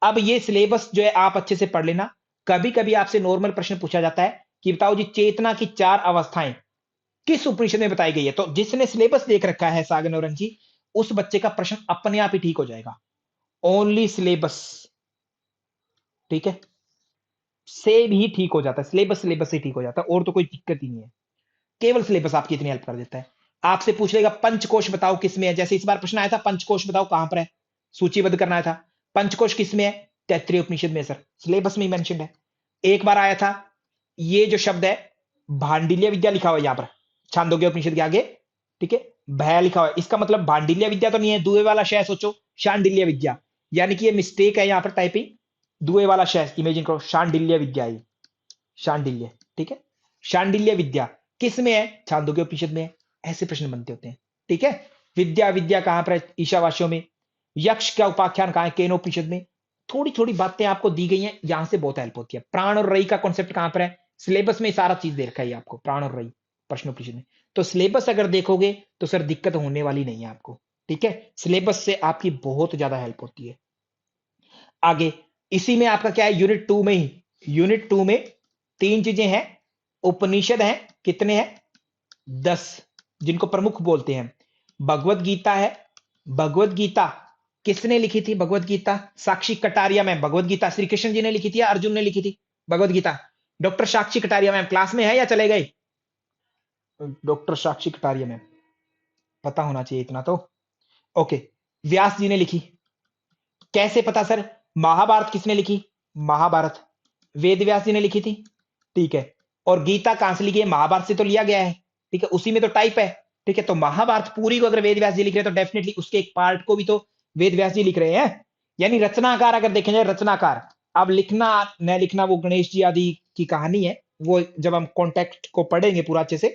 Speaker 1: अब ये सिलेबस जो है आप अच्छे से पढ़ लेना। कभी कभी आपसे नॉर्मल प्रश्न पूछा जाता है कि बताओ जी चेतना की 4 अवस्थाएं किस उपनिषद में बताई गई है, तो जिसने सिलेबस देख रखा है सागर नौरंग जी, उस बच्चे का प्रश्न अपने आप ही ठीक हो जाएगा। ओनली सिलेबस, ठीक है, से भी ठीक हो जाता है, सिलेबस सिलेबस से ठीक हो जाता है, और तो कोई दिक्कत ही नहीं है। केवल सिलेबस आपकी इतनी हेल्प कर देता है। आपसे पूछ लेगा पंचकोश बताओ किसमें है, जैसे इस बार प्रश्न आया था पंचकोश बताओ कहां पर है, सूचीबद्ध करना था। पंचकोश किसमें है, तैत्रीय उपनिषद में सर, सिलेबस में ही मेंशन है। एक बार आया था ये जो शब्द है भांडिल्य विद्या लिखा हुआ है यहां पर, छांदोग्य उपनिषद के आगे, ठीक है, भय लिखा हुआ है, इसका मतलब भांडिल्य विद्या तो नहीं है, दुए वाला शय सोचो, शांडिल्य विद्या, यानी कि ये मिस्टेक है यहां पर टाइपिंग, दुए वाला शय इमेजिन करो, शांडिल्य विद्या, शांडिल्य, ठीक है। शांडिल्य विद्या किस में है, छांदोग्य उपनिषद में है। ऐसे प्रश्न बनते होते हैं, ठीक है। विद्या विद्या कहां पर है, ईशावास्यों में। यक्ष का उपाख्यान कहां है, केनोपनिषद में। थोड़ी थोड़ी बातें आपको दी गई हैं, यहां से बहुत हेल्प होती है। प्राण और रई का कॉन्सेप्ट कहां पर है, सिलेबस में सारा चीज दे रखा है आपको, प्राण और रई प्रश्नोपनिषद में। तो सिलेबस अगर देखोगे तो सर दिक्कत होने वाली नहीं है आपको, ठीक है। सिलेबस से आपकी बहुत ज्यादा हेल्प होती है। आगे इसी में आपका क्या है, यूनिट 2 में ही, यूनिट 2 में 3 चीजें हैं, उपनिषद हैं, कितने हैं, 10, जिनको प्रमुख बोलते हैं। भगवत गीता है, भगवत गीता किसने लिखी थी भगवत गीता? साक्षी कटारिया मैम। भगवत गीता श्री कृष्ण जी ने लिखी थी या अर्जुन ने लिखी थी भगवत गीता? डॉक्टर साक्षी कटारिया मैम क्लास में है या चले गए? डॉक्टर साक्षी कटारिया मैम, पता होना चाहिए इतना तो। ओके, व्यास जी ने लिखी। कैसे पता सर? महाभारत किसने लिखी? महाभारत वेद व्यास जी ने लिखी थी, ठीक है। और गीता कहां से लिखी है? महाभारत से तो लिया गया है, ठीक है, उसी में तो टाइप है, ठीक है। तो महाभारत पूरी को अगर वेद व्यास जी लिख रहे हैं तो डेफिनेटली उसके एक पार्ट को भी तो वेद व्यास जी लिख रहे हैं, यानी रचनाकार अगर देखें जाए, रचनाकार। अब लिखना न लिखना वो गणेश जी आदि की कहानी है, वो जब हम कॉन्टेक्स्ट को पढ़ेंगे पूरा अच्छे से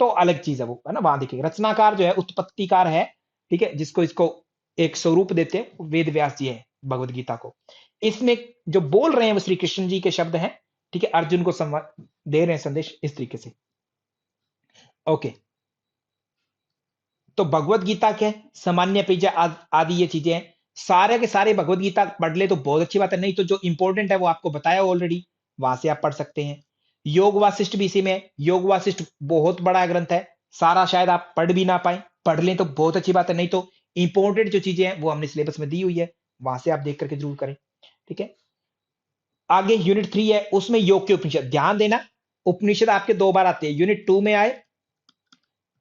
Speaker 1: तो अलग चीज है वो, है ना। वहां देखिए रचनाकार जो है उत्पत्तिकार है, ठीक है, जिसको इसको एक स्वरूप देते हैं वेद व्यास जी है भगवत गीता को। इसमें जो बोल रहे हैं वो श्री कृष्ण जी के शब्द हैं, ठीक है, अर्जुन को संवाद दे रहे हैं संदेश इस तरीके से। ओके, तो भगवत गीता क्या है? सामान्य परिचय आदि ये चीजें हैं। सारे के सारे भगवत गीता पढ़ ले तो बहुत अच्छी बात है, नहीं तो जो इंपॉर्टेंट है वो आपको बताया ऑलरेडी, वहां से आप पढ़ सकते हैं। योग वासिष्ठ भी इसी में है। योग वासिष्ठ बहुत बड़ा ग्रंथ है, सारा शायद आप पढ़ भी ना पाए, पढ़ लें तो बहुत अच्छी बात है, नहीं तो इंपॉर्टेंट जो चीजें हैं वो हमने सिलेबस में दी हुई है, वहां से आप देख करके जरूर करें, ठीक है। आगे यूनिट 3 है, उसमें योग के उपनिषद। ध्यान देना, उपनिषद आपके 2 बार आते हैं, यूनिट 2 में आए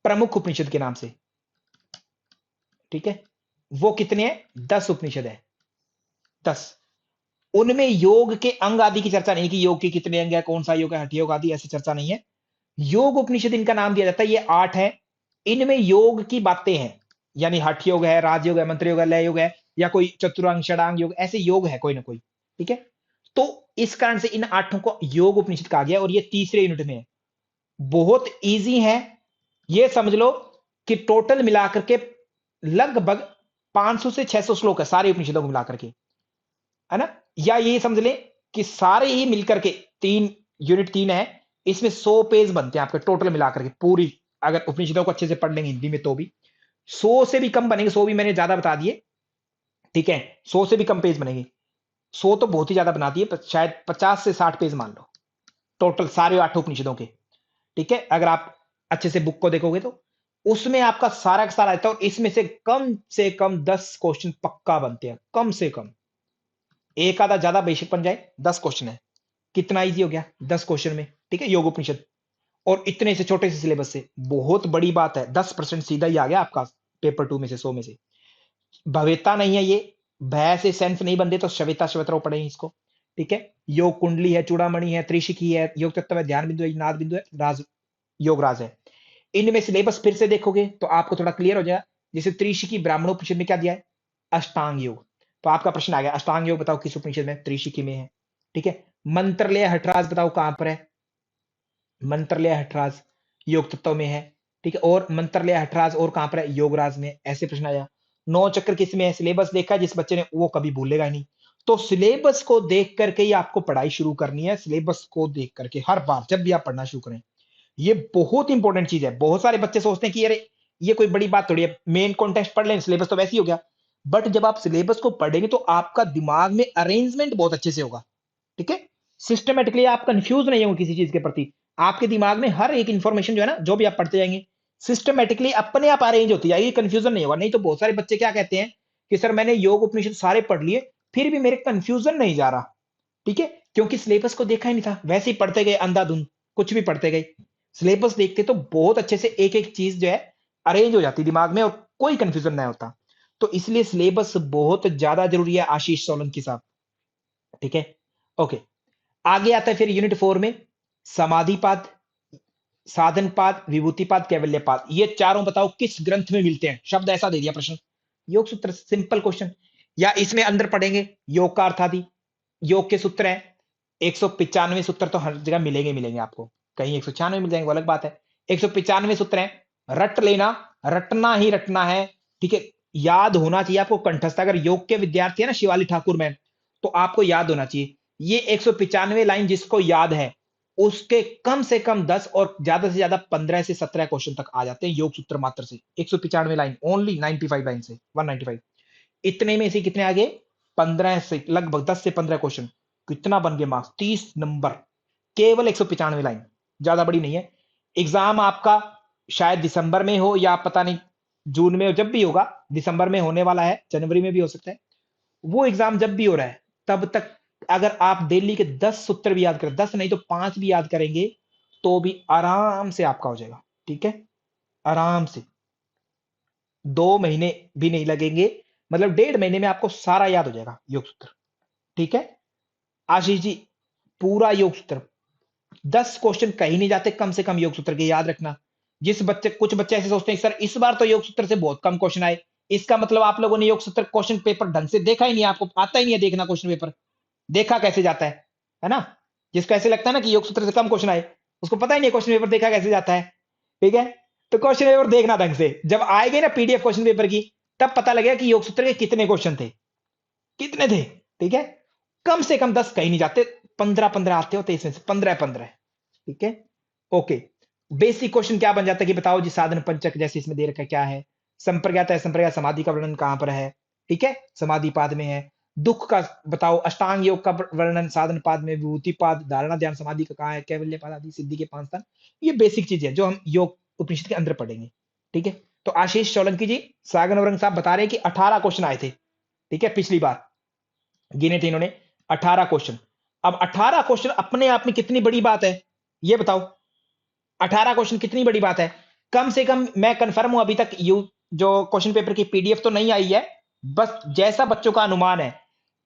Speaker 1: प्रमुख उपनिषद के नाम से, ठीक है। वो कितने हैं? 10 उपनिषद है, 10। उनमें योग के अंग आदि की चर्चा नहीं, कि योग के कितने अंग है, कौन सा योग है, हठ योग आदि, ऐसी चर्चा नहीं है। योग उपनिषद इनका नाम दिया जाता है, ये 8 है। इनमें योग की बातें हैं, यानी हठ योग है, राजयोग है, मंत्र योग है, लय योग है, या कोई चतुरांग षडांग योग, ऐसे योग है कोई ना कोई, ठीक है। तो इस कारण से इन 8 को योग उपनिषद कहा गया, और ये तीसरे यूनिट में है। बहुत इजी है, ये समझ लो कि टोटल मिलाकर के लगभग 500 से 600 श्लोक है सारे उपनिषदों को मिलाकर के, है ना। या ये समझ लें कि सारे ही मिलकर के यूनिट 3 है, इसमें 100 पेज बनते हैं आपके टोटल मिलाकर के पूरी, अगर उपनिषदों को अच्छे से पढ़ लेंगे हिंदी में तो भी 100 से भी कम बनेंगे, 100 भी मैंने ज्यादा बता दिए, ठीक है, 100 से भी कम पेज बनेंगे। 100 तो बहुत ही ज्यादा बना दिए, शायद 50 से 60 पेज मान लो टोटल सारे 8 उपनिषदों के, ठीक है। अगर आप अच्छे से बुक को देखोगे तो उसमें आपका सारा का सारा रहता है, और इसमें से कम 10 क्वेश्चन पक्का बनते हैं, कम से कम। एक आधा ज्यादा बेशक बन जाए, 10 क्वेश्चन है, कितना इजी हो गया 10 क्वेश्चन में, ठीक है, योग उपनिषद। और इतने से छोटे से सिलेबस से बहुत बड़ी बात है, 10% सीधा ही आ गया आपका पेपर 2 में से, 100 में से। भवेता नहीं है ये, भय से सेंस नहीं बनते तो शविता शवतरो पढ़ें इसको, ठीक है। योग कुंडली है, चूड़ामणि है, त्रिशिखी है, योग तत्व है, ध्यान बिंदु है, नाद बिंदु है, राज योग राज है। इनमें सिलेबस फिर से देखोगे तो आपको थोड़ा क्लियर हो जाएगा। जैसे त्रिशिखी ब्राह्मणोपनिषद में क्या दिया है? अष्टांग योग। तो आपका प्रश्न आ गया अष्टांग योग बताओ किस उपनिषद में? त्रिशिखी में है, ठीक है। मंत्रलय हठराज बताओ कहां पर है? मंत्रलय हठराज योग तत्व में है, ठीक है। और मंत्रलय हठराज और कहां पर है? योगराज में। ऐसे प्रश्न आया। 9 चक्र किस में है? सिलेबस देखा जिस बच्चे ने वो कभी भूलेगा ही नहीं। तो सिलेबस को देख करके ही आपको पढ़ाई शुरू करनी है, सिलेबस को देख करके हर बार जब भी आप पढ़ना शुरू करें, ये बहुत इंपॉर्टेंट चीज है। बहुत सारे बच्चे सोचते हैं कि अरे ये कोई बड़ी बात थोड़ी है, मेन कॉन्टेक्स्ट पढ़ लें, सिलेबस तो वैसे ही हो गया। बट जब आप सिलेबस को पढ़ेंगे तो आपका दिमाग में अरेंजमेंट बहुत अच्छे से होगा, ठीक है। सिस्टमेटिकली आप कंफ्यूज नहीं होंगे किसी चीज के प्रति। आपके दिमाग में हर एक इंफॉर्मेशन जो है ना, जो भी आप पढ़ते जाएंगे सिस्टमेटिकली अपने आप अरेंज होती जाएगी, कंफ्यूजन नहीं होगा। नहीं तो बहुत सारे बच्चे क्या कहते हैं कि सर मैंने योग उपनिषद सारे पढ़ लिए, फिर भी मेरे कंफ्यूजन नहीं जा रहा, ठीक है, क्योंकि सिलेबस को देखा ही नहीं था, वैसे ही पढ़ते गए अंधाधुंध, कुछ भी पढ़ते गए। सिलेबस देखते तो बहुत अच्छे से एक एक चीज जो है अरेंज हो जाती दिमाग में, और कोई कंफ्यूजन नहीं होता। तो इसलिए सिलेबस बहुत ज्यादा जरूरी है आशीष सोलंकी साहब, ठीक है। ओके, आगे आता है फिर यूनिट 4 में समाधिपाद, साधनपाद, विभूतिपाद, कैवल्यपाद। ये चारों बताओ किस ग्रंथ में मिलते हैं? शब्द ऐसा दे दिया प्रश्न, योग सूत्र, सिंपल क्वेश्चन। या इसमें अंदर पढ़ेंगे योग का अर्थ आदि, योग के सूत्र हैं 195 सूत्र तो हर जगह मिलेंगे मिलेंगे आपको, कहीं 196 मिल जाएंगे वो अलग बात है। 195 सूत्र हैं, रट लेना, रटना ही रटना है, ठीक है। याद होना चाहिए आपको कंठस्थ। अगर योग के विद्यार्थी है ना शिवाली ठाकुर मैम, तो आपको याद होना चाहिए ये 195 लाइन, जिसको याद है उसके कम से कम 10 और ज्यादा से ज्यादा 15 से 17 क्वेश्चन तक आ जाते हैं योग सूत्र मात्र से। 195 लाइन ओनली, 95 लाइन से 195, इतने में से कितने आ गए? 15 से लगभग 10 से 15 क्वेश्चन, कितना बन गया मार्क्स? 30 नंबर, केवल 195 लाइन, ज्यादा बड़ी नहीं है। एग्जाम आपका शायद दिसंबर में हो या पता नहीं जून में जब भी होगा, दिसंबर में होने वाला है, जनवरी में भी हो सकता है, वो एग्जाम जब भी हो रहा है तब तक अगर आप डेली के 10 सूत्र भी याद करें, 10 नहीं तो 5 भी याद करेंगे तो भी आराम से आपका हो जाएगा। ठीक है, आराम से 2 महीने भी नहीं लगेंगे, मतलब 1.5 महीने में आपको सारा याद हो जाएगा योग सूत्र। ठीक है आशीष जी, पूरा योग सूत्र, 10 क्वेश्चन कहीं नहीं जाते कम से कम योग सूत्र के, याद रखना। जिस बच्चे, कुछ बच्चे ऐसे सोचते हैं सर इस बार तो योग सूत्र से बहुत कम क्वेश्चन आए, इसका मतलब आप लोगों ने योग सूत्र क्वेश्चन पेपर ढंग से देखा ही नहीं, आपको आता ही नहीं है देखना क्वेश्चन पेपर, देखा कैसे जाता है ना। जिसको ऐसे लगता है ना कि योग सूत्र से कम क्वेश्चन आए, उसको पता ही नहीं क्वेश्चन पेपर देखा कैसे जाता है। ठीक है, तो क्वेश्चन पेपर देखना ढंग से, जब आएगी ना पीडीएफ क्वेश्चन पेपर की, तब पता लगेगा कि योग सूत्र के कितने क्वेश्चन थे, कितने थे। ठीक है, कम से कम 10 कहीं नहीं जाते, 15-15 आते होते इसमें से, 15-15। ठीक है, ओके। बेसिक क्वेश्चन क्या बन जाता है कि बताओ जी साधन पंचक, जैसे इसमें दे रखा है क्या है, संप्रज्ञात है, संप्रज्ञात समाधि का वर्णन कहां पर है, ठीक है, समाधि पाद में है। दुख का बताओ, अष्टांग योग का वर्णन साधन पाद में, विभूति पाद, धारणा ध्यान समाधि का कहां है, कैवल्य पाद आदि सिद्धि के 5 स्थान। ये बेसिक चीजें जो हम योग उपनिषद के अंदर पढ़ेंगे। ठीक है, तो आशीष सोलंकी जी, सागर नवरंग साहब बता रहे हैं कि 18 क्वेश्चन आए थे। ठीक है, पिछली बार गिने थे इन्होंने 18 क्वेश्चन। अब 18 क्वेश्चन अपने आप में कितनी बड़ी बात है, ये बताओ। 18 क्वेश्चन कितनी बड़ी बात है, कम से कम मैं कंफर्म हूं अभी तक यू जो क्वेश्चन पेपर की पीडीएफ तो नहीं आई है, बस जैसा बच्चों का अनुमान है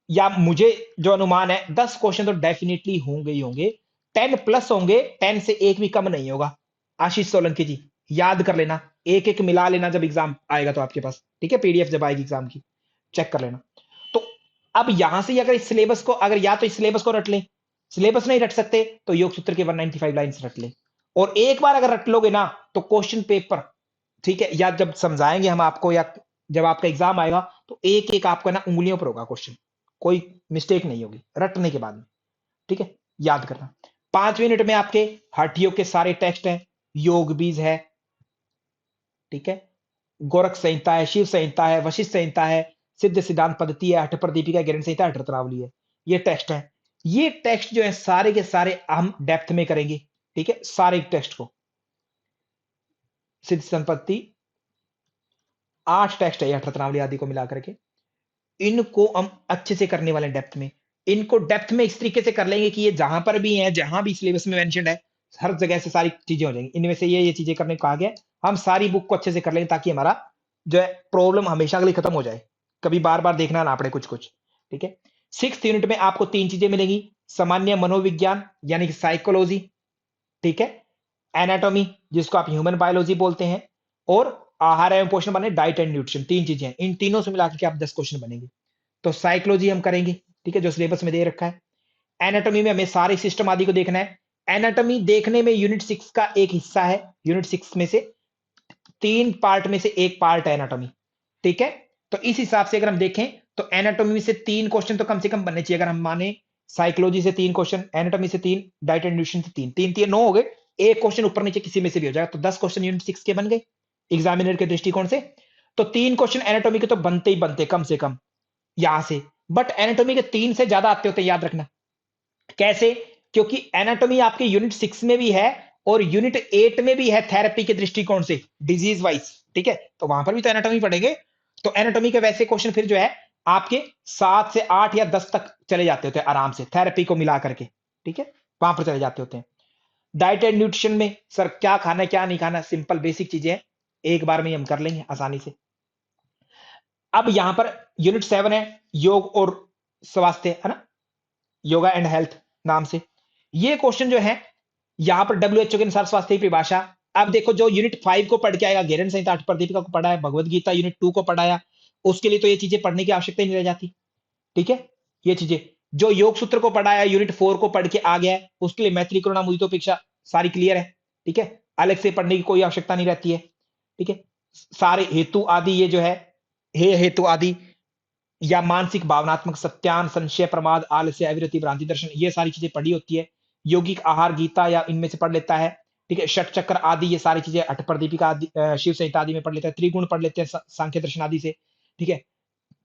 Speaker 1: या मुझे जो अनुमान है 10 क्वेश्चन तो डेफिनेटली होंगे ही होंगे, 10 प्लस होंगे, 10 से एक भी कम नहीं होगा। आशीष सोलंकी जी याद कर लेना, एक एक मिला लेना जब एग्जाम आएगा तो आपके पास। ठीक है, पीडीएफ जब आएगी एग्जाम की चेक कर लेना। तो अब यहां से अगर इस सिलेबस को, अगर या तो इस सिलेबस को रट लें, सिलेबस नहीं रट सकते तो योग सूत्र के 195 लाइंस रट लें, और एक बार अगर रट लोगे ना तो क्वेश्चन पेपर, ठीक है, या जब समझाएंगे हम आपको या जब आपका एग्जाम आएगा तो एक एक आपका ना उंगलियों पर होगा क्वेश्चन, कोई मिस्टेक नहीं होगी रटने के बाद में। ठीक है, याद करना। 5 मिनट में आपके हठ योग के सारे टेक्स्ट हैं, योग बीज है, ठीक है, गोरख संहिता है, शिव संहिता है, वशिष्ठ संहिता है, सिद्ध सिद्धांत पद्धति है, हठ प्रदीपिका, गिरण संहिता, हठ रत्नावली है, ये टेक्स्ट है। ये टेक्स्ट जो है सारे के सारे हम डेप्थ में करेंगे। ठीक है, सारे टेक्स्ट को, सिद्ध संपत्ति 8 टेक्स्ट है, हठ रत्नावली आदि को मिलाकर के, इनको हम अच्छे से करने वाले डेप्थ में। इनको डेप्थ में इस तरीके से कर लेंगे कि ये जहां पर भी है, जहां भी सिलेबस में मेंशन है, हर जगह से सारी चीजें हो जाएंगी। इनमें से ये चीजें करने को कहा गया, हम सारी बुक को अच्छे से कर लेंगे ताकि हमारा जो है प्रॉब्लम हमेशा के लिए खत्म हो जाए, कभी बार बार देखना ना पड़े कुछ कुछ। ठीक है, 6th यूनिट में आपको 3 चीजें मिलेंगी, सामान्य मनोविज्ञान यानी कि साइकोलॉजी, ठीक है, एनाटॉमी जिसको आप ह्यूमन बायोलॉजी बोलते हैं, और आहार एवं पोषण बने, डाइट एंड न्यूट्रिशन, 3 चीजें हैं, इन तीनों से मिलाकर के आप 10 क्वेश्चन बनेंगे। तो साइकोलॉजी हम करेंगे, ठीक है, जो सिलेबस में दे रखा है। एनाटॉमी में हमें सारे सिस्टम आदि को देखना है। एनाटॉमी देखने में यूनिट 6 का एक हिस्सा है, यूनिट 6 में से 3 पार्ट में से एक पार्ट है एनाटॉमी। ठीक है, तो इस हिसाब से अगर हम देखें तो एनाटॉमी में से 3 क्वेश्चन तो कम से कम बनने चाहिए, अगर हम माने साइकोलॉजी से 3 क्वेश्चन, एनाटॉमी से 3, डाइट एंड न्यूट्रिशन से 3, 3 3 9 हो गए, एक क्वेश्चन ऊपर नीचे किसी में से भी हो जाएगा, तो 10 क्वेश्चन यूनिट 6 के बन गए एग्जामिनर के दृष्टिकोण से। तो 3 क्वेश्चन एनाटॉमी के तो बनते ही बनते कम से कम यहां से, बट एनाटॉमी के 3 से ज्यादा आते होते, याद रखना। कैसे? क्योंकि एनाटॉमी आपके यूनिट 6 में भी है और यूनिट 8 में भी है, थेरेपी के दृष्टिकोण से, डिजीज वाइज। ठीक है, तो वहां पर भी तो एनाटॉमी पढ़ेंगे, तो एनाटॉमी के वैसे क्वेश्चन फिर जो है आपके 7 से 8 या 10 तक चले जाते होते हैं आराम से, थेरेपी को मिला करके। ठीक है, वहां पर चले जाते होते हैं। डाइट एंड न्यूट्रिशन में सर क्या खाना है क्या नहीं खाना, सिंपल बेसिक चीजें हैं, एक बार में ही हम कर लेंगे आसानी से। अब यहां पर यूनिट 7 है, योग और स्वास्थ्य, है ना, योगा एंड हेल्थ नाम से। ये क्वेश्चन जो है यहां पर डब्ल्यूएचओ के अनुसार स्वास्थ्य की परिभाषा। अब देखो जो यूनिट 5 को पढ़ के आएगा, घेरन संहिता, अठ प्रदीपिका को पढ़ा है, भगवत गीता यूनिट 2 को पढ़ाया, उसके लिए तो ये चीजें पढ़ने की आवश्यकता ही नहीं रह जाती। ठीक है, ये चीजें जो योग सूत्र को पढ़ाया, यूनिट 4 को पढ़ के आ गया है, उसके लिए मैत्री करुणा मुदितोपेक्षा सारी क्लियर है। ठीक है, अलग से पढ़ने की कोई आवश्यकता नहीं रहती है। ठीक है, सारे हेतु आदि ये जो है, हे हेतु आदि या मानसिक भावनात्मक सत्यान, संशय, प्रमाद, आलस्य, अविरति, भ्रांति दर्शन, ये सारी चीजें पढ़ी होती है। यौगिक आहार गीता या इनमें से पढ़ लेता है। ठीक है, षट चक्र आदि ये सारी चीजें अठ प्रदीपिका आदि, शिव संहिता आदि में पढ़ लेता है। त्रिगुण पढ़ लेते हैं सांख्य दर्शन आदि से। ठीक है,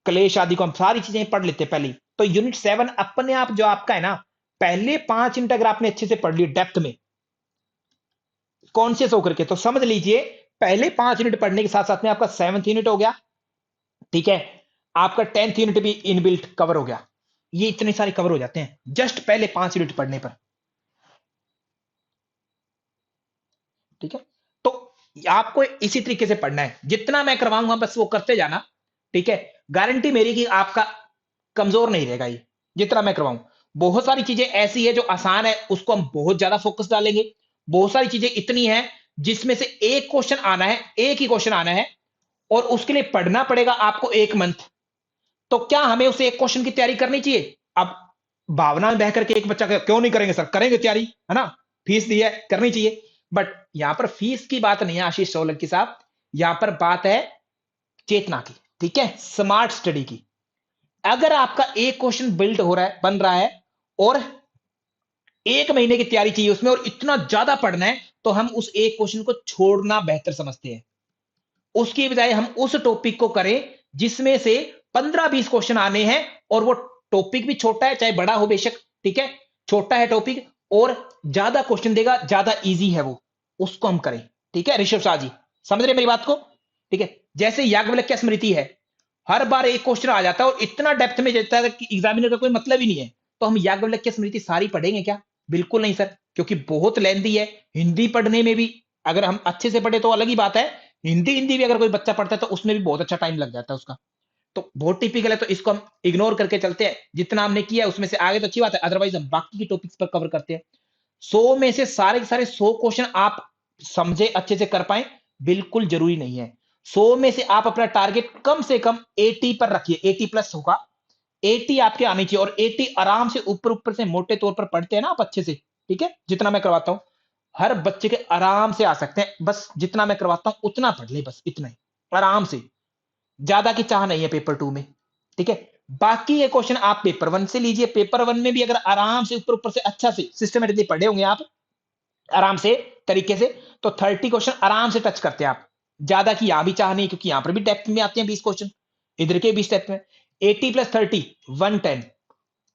Speaker 1: क्लेश आदि को हम सारी चीजें पढ़ लेते हैं पहले ही। तो यूनिट 7 अपने आप जो आपका है ना, पहले 5 यूनिट अगर आपने अच्छे से पढ़ ली डेप्थ में कॉन्शियस होकर के, तो समझ लीजिए पहले 5 यूनिट पढ़ने के साथ साथ में आपका 7th यूनिट हो गया, ठीक है, आपका 10th यूनिट भी इनबिल्ट कवर हो गया। ये इतने सारे कवर हो जाते हैं जस्ट पहले 5 यूनिट पढ़ने पर, ठीक है। तो आपको इसी तरीके से पढ़ना है, जितना मैं करवाऊंगा बस वो करते जाना, ठीक है। गारंटी मेरी कि आपका कमजोर नहीं रहेगा ये, जितना मैं करवाऊं। बहुत सारी चीजें ऐसी है जो आसान है, उसको हम बहुत ज्यादा फोकस डालेंगे। बहुत सारी चीजें इतनी है जिसमें से एक क्वेश्चन आना है, एक ही क्वेश्चन आना है, और उसके लिए पढ़ना पड़ेगा आपको 1 मंथ। तो क्या हमें उसे एक क्वेश्चन की तैयारी करनी चाहिए? अब भावना में बह करके एक बच्चा क्यों नहीं करेंगे सर, करेंगे तैयारी, है ना, फीस दी है, करनी चाहिए। बट यहां पर फीस की बात नहीं है आशीष सोलंकी साहब, यहां पर बात है चेतना की, ठीक है, स्मार्ट स्टडी की। अगर आपका एक क्वेश्चन बिल्ड हो रहा है, बन रहा है, और 1 महीने की तैयारी चाहिए उसमें, और इतना ज्यादा पढ़ना है, तो हम उस एक क्वेश्चन को छोड़ना बेहतर समझते हैं। उसकी बजाय हम उस टॉपिक को करें जिसमें से 15-20 क्वेश्चन आने हैं, और वो टॉपिक भी छोटा है चाहे बड़ा हो बेशक, ठीक है, छोटा है टॉपिक और ज्यादा क्वेश्चन देगा, ज्यादा इजी है वो, उसको हम करें, ठीक है ऋषभ शाह जी, समझ रहे मेरी बात को? ठीक है, जैसे याज्ञवल्क्य स्मृति है, हर बार एक क्वेश्चन आ जाता है और इतना डेप्थ में जाता है कि एग्जामिनर का कोई मतलब ही नहीं है। तो हम याज्ञवल्क्य स्मृति सारी पढ़ेंगे क्या? बिल्कुल नहीं सर, क्योंकि बहुत लेंदी है। हिंदी पढ़ने में भी अगर हम अच्छे से पढ़े तो अलग ही बात है, हिंदी हिंदी भी अगर कोई बच्चा पढ़ता है तो उसमें भी बहुत अच्छा टाइम लग जाता है उसका। तो बहुत टिपिकल है, तो इसको हम इग्नोर करके चलते हैं। जितना हमने किया उसमें से आगे तो अच्छी बात है, अदरवाइज हम बाकी की टॉपिक्स पर कवर करते हैं। 100 में से सारे के सारे 100 क्वेश्चन आप समझे अच्छे से कर पाए, बिल्कुल जरूरी नहीं है। 100 में से आप अपना टारगेट कम से कम 80 पर रखिए, 80 प्लस होगा, 80 आपके आनी चाहिए। और 80 आराम से ऊपर ऊपर से मोटे तौर पर पढ़ते हैं ना आप अच्छे से, ठीक है, जितना मैं करवाता हूं हर बच्चे के आराम से आ सकते हैं। बस जितना मैं करवाता हूं उतना पढ़ ले, बस इतना ही, आराम से। ज्यादा की चाह नहीं है पेपर 2 में, ठीक है। बाकी ये क्वेश्चन आप पेपर 1 से लीजिए, पेपर 1 में भी अगर आराम से ऊपर ऊपर से अच्छा से सिस्टमेटिकली पढ़े होंगे आप आराम से तरीके से, तो 30 क्वेश्चन आराम से टच करते हैं आप। ज्यादा की यहां भी चाह नहीं, क्योंकि यहां पर भी डेप्थ में आते हैं 20 क्वेश्चन, इधर के 20 डेप्थ में। 80 प्लस 30 110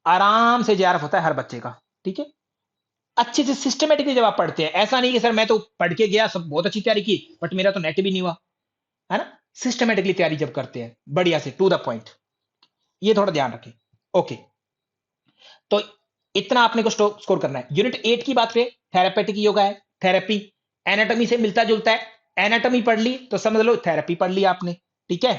Speaker 1: आराम से जेआरएफ होता है हर बच्चे का, ठीक है। अच्छे से सिस्टमेटिकली जब आप पढ़ते हैं, ऐसा नहीं कि सर मैं तो पढ़ के गया, सब बहुत अच्छी तैयारी की, बट मेरा तो नेट भी नहीं हुआ, है ना। सिस्टमेटिकली तैयारी जब करते हैं बढ़िया से, टू द पॉइंट, ये थोड़ा ध्यान रखें। ओके, तो इतना आपने को स्कोर करना है। यूनिट 8 की बात करें, थेरापेटिक योगा है, थेरेपी एनाटॉमी से मिलता जुलता है। एनाटॉमी पढ़ ली तो समझ लो थेरेपी पढ़ ली आपने, ठीक है।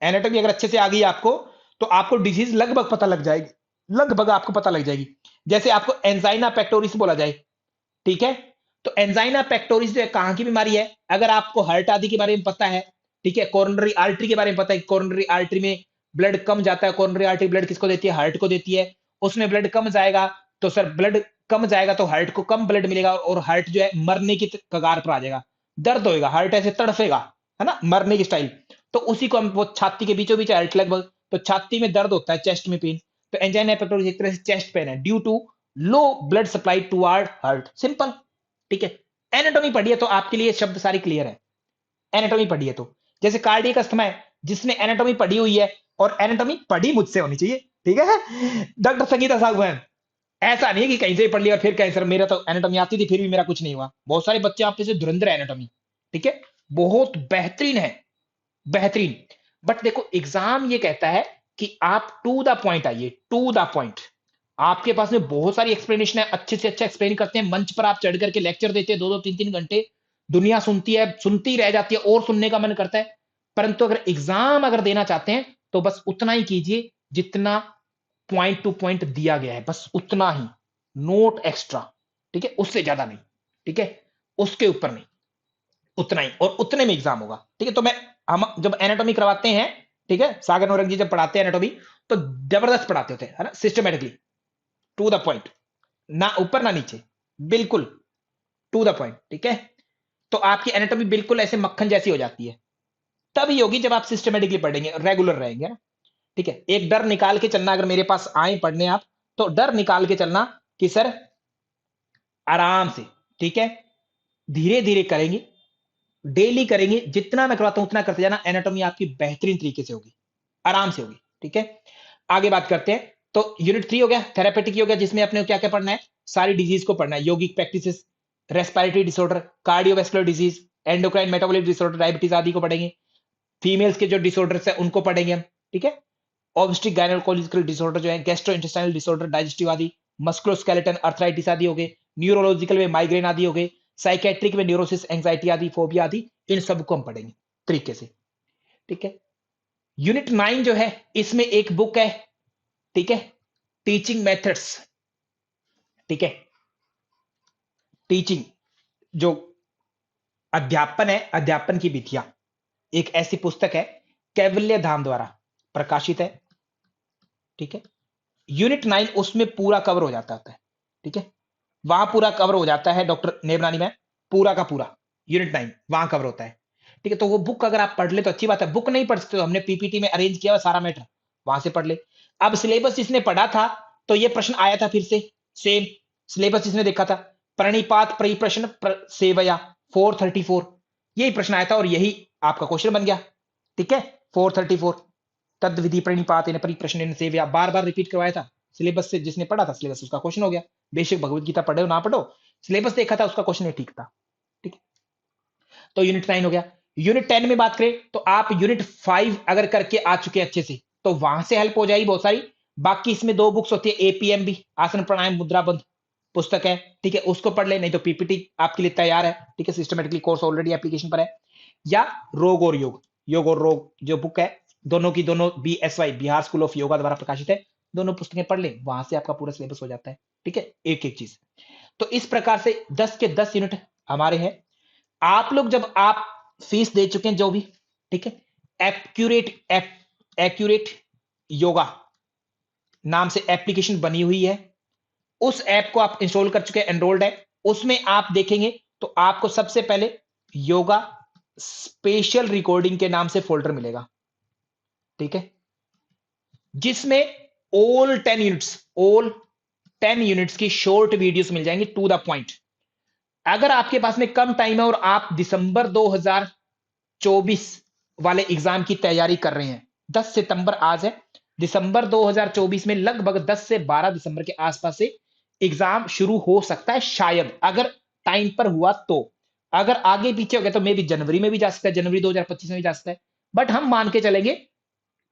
Speaker 1: एनाटॉमी अगर अच्छे से आ गई आपको, तो आपको डिजीज लगभग पता लग जाएगी, लगभग आपको पता लग जाएगी। जैसे आपको एंजाइना पेक्टोरिस बोला जाए, ठीक है, तो एंजाइना पेक्टोरिस जो है कहां की बीमारी है, अगर आपको हार्ट आदि के बारे में पता है, ठीक है, कोरोनरी आर्टरी के बारे में पता है, कोरोनरी आर्टरी में ब्लड कम जाता है, कोरोनरी आर्टरी ब्लड किसको देती है, हार्ट को देती है, उसमें ब्लड कम जाएगा, तो सर ब्लड कम जाएगा तो हार्ट को कम ब्लड मिलेगा, और हार्ट जो है मरने की कगार पर आ जाएगा, दर्द होएगा, हार्ट ऐसे तड़फेगा, है ना, मरने की स्टाइल। तो उसी को हम, वो छाती के बीचों बीच हार्ट लगभग, तो छाती में दर्द होता है, चेस्ट में पेन, तो एंजाइना पेक्टोरिस एक तरह से चेस्ट पेन है due to low blood supply toward heart, simple, ठीक है। एनाटॉमी पढ़िए तो आपके लिए शब्द सारी क्लियर है, एनाटॉमी पढ़िए तो। जैसे कार्डियक अस्थमा है, जिसने एनाटॉमी पढ़ी हुई है, और एनाटॉमी पढ़ी मुझसे होनी चाहिए, ठीक है, डॉक्टर संगीता साहब हैं, ऐसा नहीं है कि कहीं से पढ़ लिया और फिर कहीं सर मेरा तो एनाटॉमी आती थी फिर भी मेरा कुछ नहीं हुआ। बहुत सारे बच्चे आप से धुरंधर है एनाटॉमी, ठीक है, बहुत बेहतरीन है, बेहतरीन। बट देखो एग्जाम ये कहता है कि आप टू द पॉइंट आइए, टू द पॉइंट। आपके पास में बहुत सारी एक्सप्लेनेशन है, अच्छे से अच्छा एक्सप्लेन करते हैं, मंच पर आप चढ़ करके लेक्चर देते हैं 2-2 3-3 घंटे, दुनिया सुनती है, सुनती रह जाती है और सुनने का मन करता है। परंतु अगर एग्जाम अगर देना चाहते हैं तो बस उतना ही कीजिए जितना पॉइंट टू पॉइंट दिया गया है, बस उतना ही, नोट एक्स्ट्रा, ठीक है, उससे ज्यादा नहीं, ठीक है, उसके ऊपर नहीं, उतना ही, और उतने में एग्जाम होगा, ठीक है। तो मैं, हम जब एनाटॉमी करवाते हैं, ठीक है, सागर नौरंग जी जब पढ़ाते हैं एनाटॉमी, तो जबरदस्त पढ़ाते होते हैं, है ना, सिस्टमेटिकली, टू द पॉइंट, ना ऊपर ना नीचे, बिल्कुल टू द पॉइंट, ठीक है। तो आपकी एनाटॉमी बिल्कुल ऐसे मक्खन जैसी हो जाती है, तभी होगी जब आप सिस्टमेटिकली पढ़ेंगे, रेगुलर रहेंगे ना, ठीक है। एक डर निकाल के चलना, अगर मेरे पास आए पढ़ने आप, तो डर निकाल के चलना कि सर आराम से, ठीक है, धीरे धीरे करेंगे, डेली करेंगे, जितना मैं करवाता हूं उतना करते जाना, एनाटॉमी आपकी बेहतरीन तरीके से होगी, आराम से होगी, ठीक है। आगे बात करते हैं, तो यूनिट 3 हो गया, थेरापेटिक हो गया, जिसमें अपने क्या क्या पढ़ना है, सारी डिजीज को पढ़ना है, योगिक practices, respiratory disorder, cardiovascular disease, endocrine metabolic disorder, diabetes आदि को पढ़ेंगे। फीमेल्स के जो डिसऑर्डर्स है उनको पढ़ेंगे हम, ठीक है। ऑब्स्ट्रिक गायनेकोलॉजिकल डिसऑर्डर जो है, गैस्ट्रोइंटेस्टाइनल डिसऑर्डर, डाइजेस्टिव आदि, मस्कुलोस्केलेटल अर्थराइटिस आदि हो गए, न्यूरोलॉजिकल में माइग्रेन आदि हो गए, साइकेट्रिक में न्यूरोसिस, एंजाइटी आदि, फोबिया आदि, इन सब को हम पढ़ेंगे तरीके से, ठीक है। यूनिट 9 जो है इसमें एक बुक है, ठीक है, टीचिंग मेथड्स, ठीक है। टीचिंग जो अध्यापन है, अध्यापन की विधियां, एक ऐसी पुस्तक है कैवल्य धाम द्वारा प्रकाशित है, ठीक है। यूनिट 9 उसमें पूरा कवर हो जाता है, ठीक है। वहां पूरा कवर हो जाता है डॉक्टर नेबरानी में, पूरा का पूरा यूनिट 9 वहां कवर होता है, ठीक है। तो वो बुक अगर आप पढ़ ले तो अच्छी बात है, बुक नहीं पढ़ सकते तो हमने पीपीटी में अरेंज किया हुआ सारा मैटर, वहां से पढ़ ले। अब सिलेबस जिसने पढ़ा था तो ये प्रश्न आया था फिर से, सेम सिलेबस जिसने देखा था, प्रणिपात परिप्रश्न सेवया 434, यही प्रश्न आया था और यही आपका क्वेश्चन बन गया, ठीक है। 434 तद विधि प्रणिपात परिप्रश्न सेवया, बार बार रिपीट करवाया था सिलेबस से, जिसने पढ़ा था सिलेबस उसका क्वेश्चन हो गया। बेशक भगवत गीता पढ़े हो ना पढ़ो, सिलेबस देखा था उसका क्वेश्चन ठीक था, ठीक है। तो यूनिट 9 हो गया। यूनिट 10 में बात करें तो आप यूनिट 5 अगर करके आ चुके अच्छे से तो वहां से हेल्प हो जाएगी बहुत सारी। बाकी इसमें 2 बुक्स होती है, एपीएमबी आसन प्राणायाम मुद्रा बंध पुस्तक है, ठीक है, उसको पढ़ ले, नहीं तो पीपीटी आपके लिए तैयार है, ठीक है, सिस्टमेटिकली कोर्स ऑलरेडी एप्लीकेशन पर है। या रोग और योग, योग और रोग जो बुक है, दोनों की दोनों बीएसवाई बिहार स्कूल ऑफ योगा द्वारा प्रकाशित है, दोनों पुस्तकें पढ़ ले, वहां से आपका पूरा सिलेबस हो जाता है, ठीक है, एक एक चीज। तो इस प्रकार से 10 के 10 यूनिट हमारे हैं। आप लोग जब आप फीस दे चुके हैं जो भी, ठीक है, एक्यूरेट योगा नाम से एप्लीकेशन बनी हुई है, उस ऐप को आप इंस्टॉल कर चुके हैं, एनरोल्ड है, उसमें आप देखेंगे तो आपको सबसे पहले योगा स्पेशल रिकॉर्डिंग के नाम से फोल्डर मिलेगा, ठीक है, जिसमें ऑल 10 यूनिट्स की शॉर्ट वीडियोस मिल जाएंगी टू द पॉइंट। अगर आपके पास में कम टाइम है और आप दिसंबर 2024 वाले एग्जाम की तैयारी कर रहे हैं, 10 सितंबर आज है, दिसंबर 2024 में लगभग 10 से 12 दिसंबर के आसपास से एग्जाम शुरू हो सकता है शायद, अगर टाइम पर हुआ तो। अगर आगे पीछे हो गया तो मे भी जनवरी में भी जा सकता है, जनवरी 2025 में भी जा सकता है, बट हम मान के चलेंगे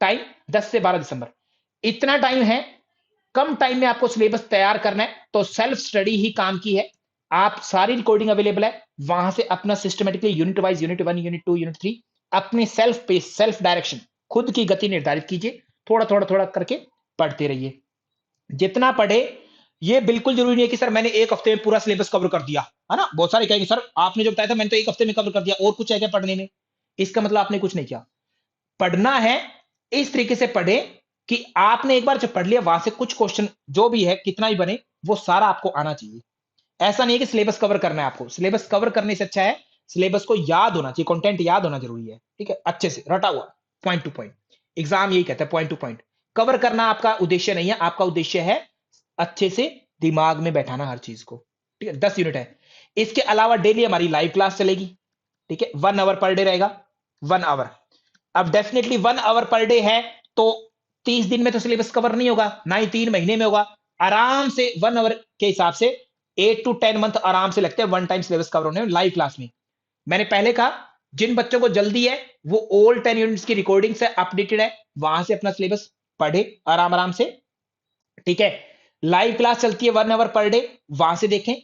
Speaker 1: टाइम 10 से 12 दिसंबर, इतना टाइम है। कम टाइम में आपको सिलेबस तैयार करना है तो सेल्फ स्टडी ही काम की है। आप सारी रिकॉर्डिंग अवेलेबल है, वहां से अपना systematically unit wise, unit 1, unit 2, unit 3 अपने सेल्फ पेस, सेल्फ डायरेक्शन, खुद की गति निर्धारित कीजिए, थोड़ा थोड़ा थोड़ा करके पढ़ते रहिए। जितना पढ़े, ये बिल्कुल जरूरी नहीं है कि सर मैंने एक हफ्ते में पूरा सिलेबस कवर कर दिया, है ना। बहुत सारे कहेंगे सर आपने जो बताया था मैंने तो एक हफ्ते में कवर कर दिया, और कुछ है क्या पढ़ने में? इसका मतलब आपने कुछ नहीं किया। पढ़ना है इस तरीके से पढ़े कि आपने एक बार जब पढ़ लिया, वहां से कुछ क्वेश्चन जो भी है कितना भी बने वो सारा आपको आना चाहिए। ऐसा नहीं है कि सिलेबस कवर करना है आपको, सिलेबस कवर करने से अच्छा है सिलेबस को याद होना चाहिए, कंटेंट याद होना जरूरी है, ठीक है, अच्छे से रटा हुआ, पॉइंट टू पॉइंट। एग्जाम यही कहता है, पॉइंट टू पॉइंट। कवर करना आपका उद्देश्य नहीं है, आपका उद्देश्य है अच्छे से दिमाग में बैठाना हर चीज को, ठीक है। 10 यूनिट है। इसके अलावा डेली हमारी लाइव क्लास चलेगी, ठीक है, 1 आवर पर डे रहेगा, 1 आवर। अब डेफिनेटली 1 आवर पर डे है तो 30 दिन में तो सिलेबस कवर नहीं होगा, ना ही 3 महीने में होगा। आराम से 1 आवर के हिसाब से 8 to 10 मंथ आराम से लगते हैं वन टाइम सिलेबस कवर होने में लाइव क्लास में। मैंने पहले कहा जिन बच्चों को जल्दी है वो ऑल 10 यूनिट्स की रिकॉर्डिंग से अपडेटेड है, वहां से अपना सिलेबस पढ़े आराम आराम से, ठीक है। लाइव क्लास चलती है 1 आवर पर डे, वहां से देखें।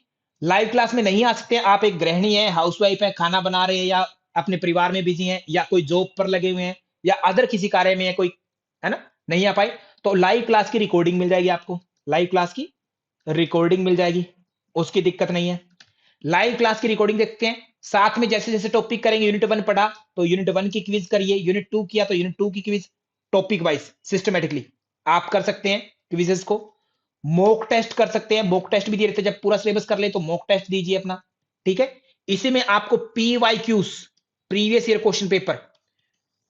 Speaker 1: लाइव क्लास में नहीं आ सकते, आप एक गृहिणी है, हाउसवाइफ है, खाना बना रहे हैं या अपने परिवार में बिजी हैं या कोई जॉब पर लगे हुए हैं या अदर किसी कार्य में है कोई, है ना, नहीं आ पाए, तो लाइव क्लास की रिकॉर्डिंग मिल जाएगी आपको, लाइव क्लास की रिकॉर्डिंग मिल जाएगी, उसकी दिक्कत नहीं है। लाइव क्लास की रिकॉर्डिंग देखते हैं, साथ में जैसे जैसे टॉपिक करेंगे, यूनिट 1 पढ़ा तो यूनिट 1 की क्विज करिए, यूनिट 2 किया तो यूनिट 2 की क्विज, टॉपिक वाइज सिस्टमेटिकली आप कर सकते हैं क्विजेस को। मॉक टेस्ट कर सकते हैं, मॉक टेस्ट भी दिए रहते हैं, जब पूरा सिलेबस कर ले तो मॉक टेस्ट दीजिए अपना, ठीक है। इसी में आपको PYQs, previous year question paper,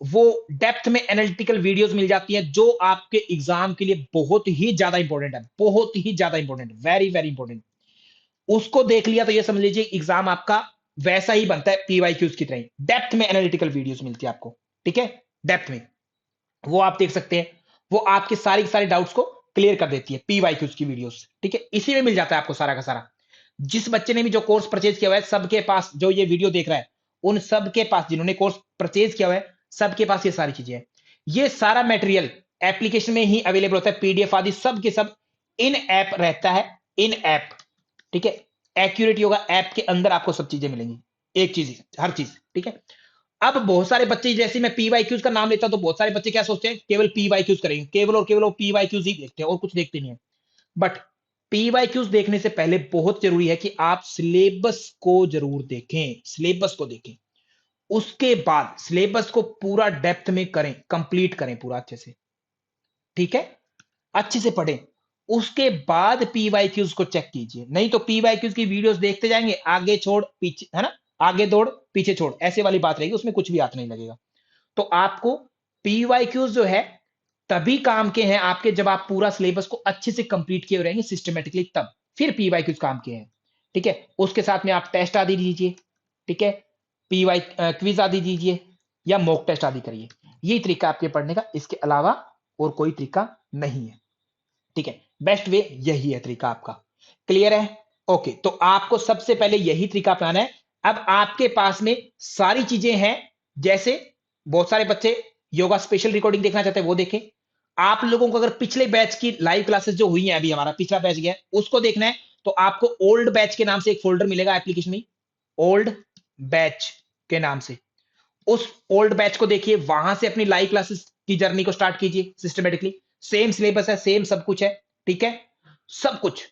Speaker 1: वो डेप्थ में एनालिटिकल वीडियोस मिल जाती है जो आपके एग्जाम के लिए बहुत ही ज्यादा इंपॉर्टेंट है, बहुत ही ज्यादा इंपॉर्टेंट, वेरी वेरी इंपॉर्टेंट। उसको देख लिया तो ये समझ लीजिए एग्जाम आपका वैसा ही बनता है पीवाईक्यूज की तरह, डेप्थ में एनालिटिकल वीडियोस मिलती है आपको, ठीक है, डेप्थ में, वो आप देख सकते हैं, वो आपके सारे के सारे डाउट्स को क्लियर कर देती है पीवाईक्यूज की वीडियोस, ठीक है। इसी में मिल जाता है आपको सारा का सारा। जिस बच्चे ने भी जो कोर्स परचेज किया हुआ है सबके पास जो ये वीडियो देख रहा है उन सब के पास जिन्होंने कोर्स परचेज किया हुआ है, सबके पास ये सारी चीजें हैं। ये सारा मटेरियल एप्लीकेशन में ही अवेलेबल होता है, पीडीएफ आदि सब के सब इन ऐप रहता है, इन ऐप, ठीक है। एक्यूरेट योगा ऐप के अंदर आपको सब चीजें मिलेंगी, एक चीज, हर चीज, ठीक है। अब बहुत सारे बच्चे, जैसे मैं पीवाईक्यूज का नाम लेता हूं तो बहुत सारे बच्चे क्या सोचते हैं, केवल पीवाईक्यूज करेंगे, केवल और केवल वो पीवाईक्यूज ही देखते हैं और कुछ देखते नहीं है। बट पीवाईक्यूज देखने से पहले बहुत जरूरी है कि आप सिलेबस को जरूर देखें, सिलेबस को देखें। उसके बाद सिलेबस को पूरा डेप्थ में करें, कंप्लीट करें पूरा अच्छे से, ठीक है, अच्छे से पढ़ें। उसके बाद पीवाईक्यूज को चेक कीजिए, नहीं तो पीवाईक्यूज की वीडियोस देखते जाएंगे, आगे छोड़ पीछे, है ना, आगे दौड़ पीछे छोड़, ऐसे वाली बात रहेगी, उसमें कुछ भी हाथ नहीं लगेगा। तो आपको पीवाईक्यूज जो है तभी काम के हैं आपके, जब आप पूरा सिलेबस को अच्छे से कंप्लीट किए रहेंगे सिस्टमेटिकली, तब फिर पीवाईक्यूज काम के हैं, ठीक है। उसके साथ में आप टेस्ट आदि दीजिए, ठीक है, पीवाई क्विज आदि दीजिए या मॉक टेस्ट आदि करिए। यही तरीका आपके पढ़ने का, इसके अलावा और कोई तरीका नहीं है, ठीक है। बेस्ट वे यही है तरीका आपका, क्लियर है? ओके, तो आपको सबसे पहले यही तरीका अपनाना है। अब आपके पास में सारी चीजें हैं, जैसे बहुत सारे बच्चे योगा स्पेशल रिकॉर्डिंग देखना चाहते हैं, वो देखें। आप लोगों को अगर पिछले बैच की लाइव क्लासेस जो हुई हैं, अभी हमारा पिछला बैच गया है, उसको देखना है, तो आपको ओल्ड बैच के नाम से एक फोल्डर मिलेगा एप्लीकेशन में, ओल्ड बैच के नाम से। उस ओल्ड बैच को देखिए, वहां से अपनी लाइव क्लासेस की जर्नी को स्टार्ट कीजिए सिस्टमेटिकली। सेम सिलेबस है, सेम सब कुछ है, ठीक है, सब कुछ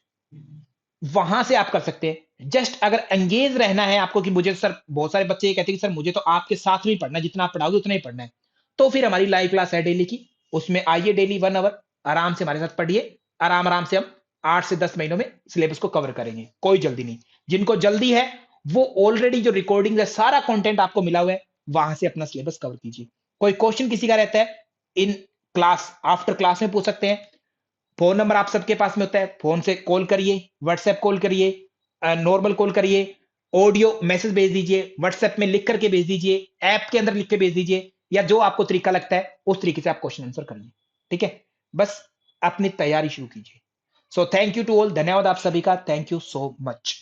Speaker 1: वहां से आप कर सकते हैं। जस्ट अगर एंगेज रहना है आपको कि मुझे सर, बहुत सारे बच्चे ये कहते हैं कि सर मुझे तो आपके साथ में पढ़ना है, जितना आप पढ़ाओगे उतना ही पढ़ना है, तो फिर हमारी लाइव क्लास है डेली की, उसमें आइए डेली 1 आवर आराम से हमारे साथ पढ़िए, आराम आराम से हम 8 से 10 महीनों में सिलेबस को कवर करेंगे, कोई जल्दी नहीं। जिनको जल्दी है वो ऑलरेडी जो रिकॉर्डिंग है, सारा कंटेंट आपको मिला हुआ है, वहां से अपना सिलेबस कवर कीजिए। कोई क्वेश्चन किसी का रहता है, इन क्लास, आफ्टर क्लास में पूछ सकते हैं। फोन नंबर आप सबके पास में होता है, फोन से कॉल करिए, व्हाट्सएप कॉल करिए, नॉर्मल कॉल करिए, ऑडियो मैसेज भेज दीजिए, व्हाट्सएप में लिख करके भेज दीजिए, ऐप के अंदर लिख के भेज दीजिए, या जो आपको तरीका लगता है उस तरीके से आप क्वेश्चन आंसर करिए, ठीक है। बस अपनी तैयारी शुरू कीजिए। So thank you to all, धन्यवाद आप सभी का, थैंक यू सो मच।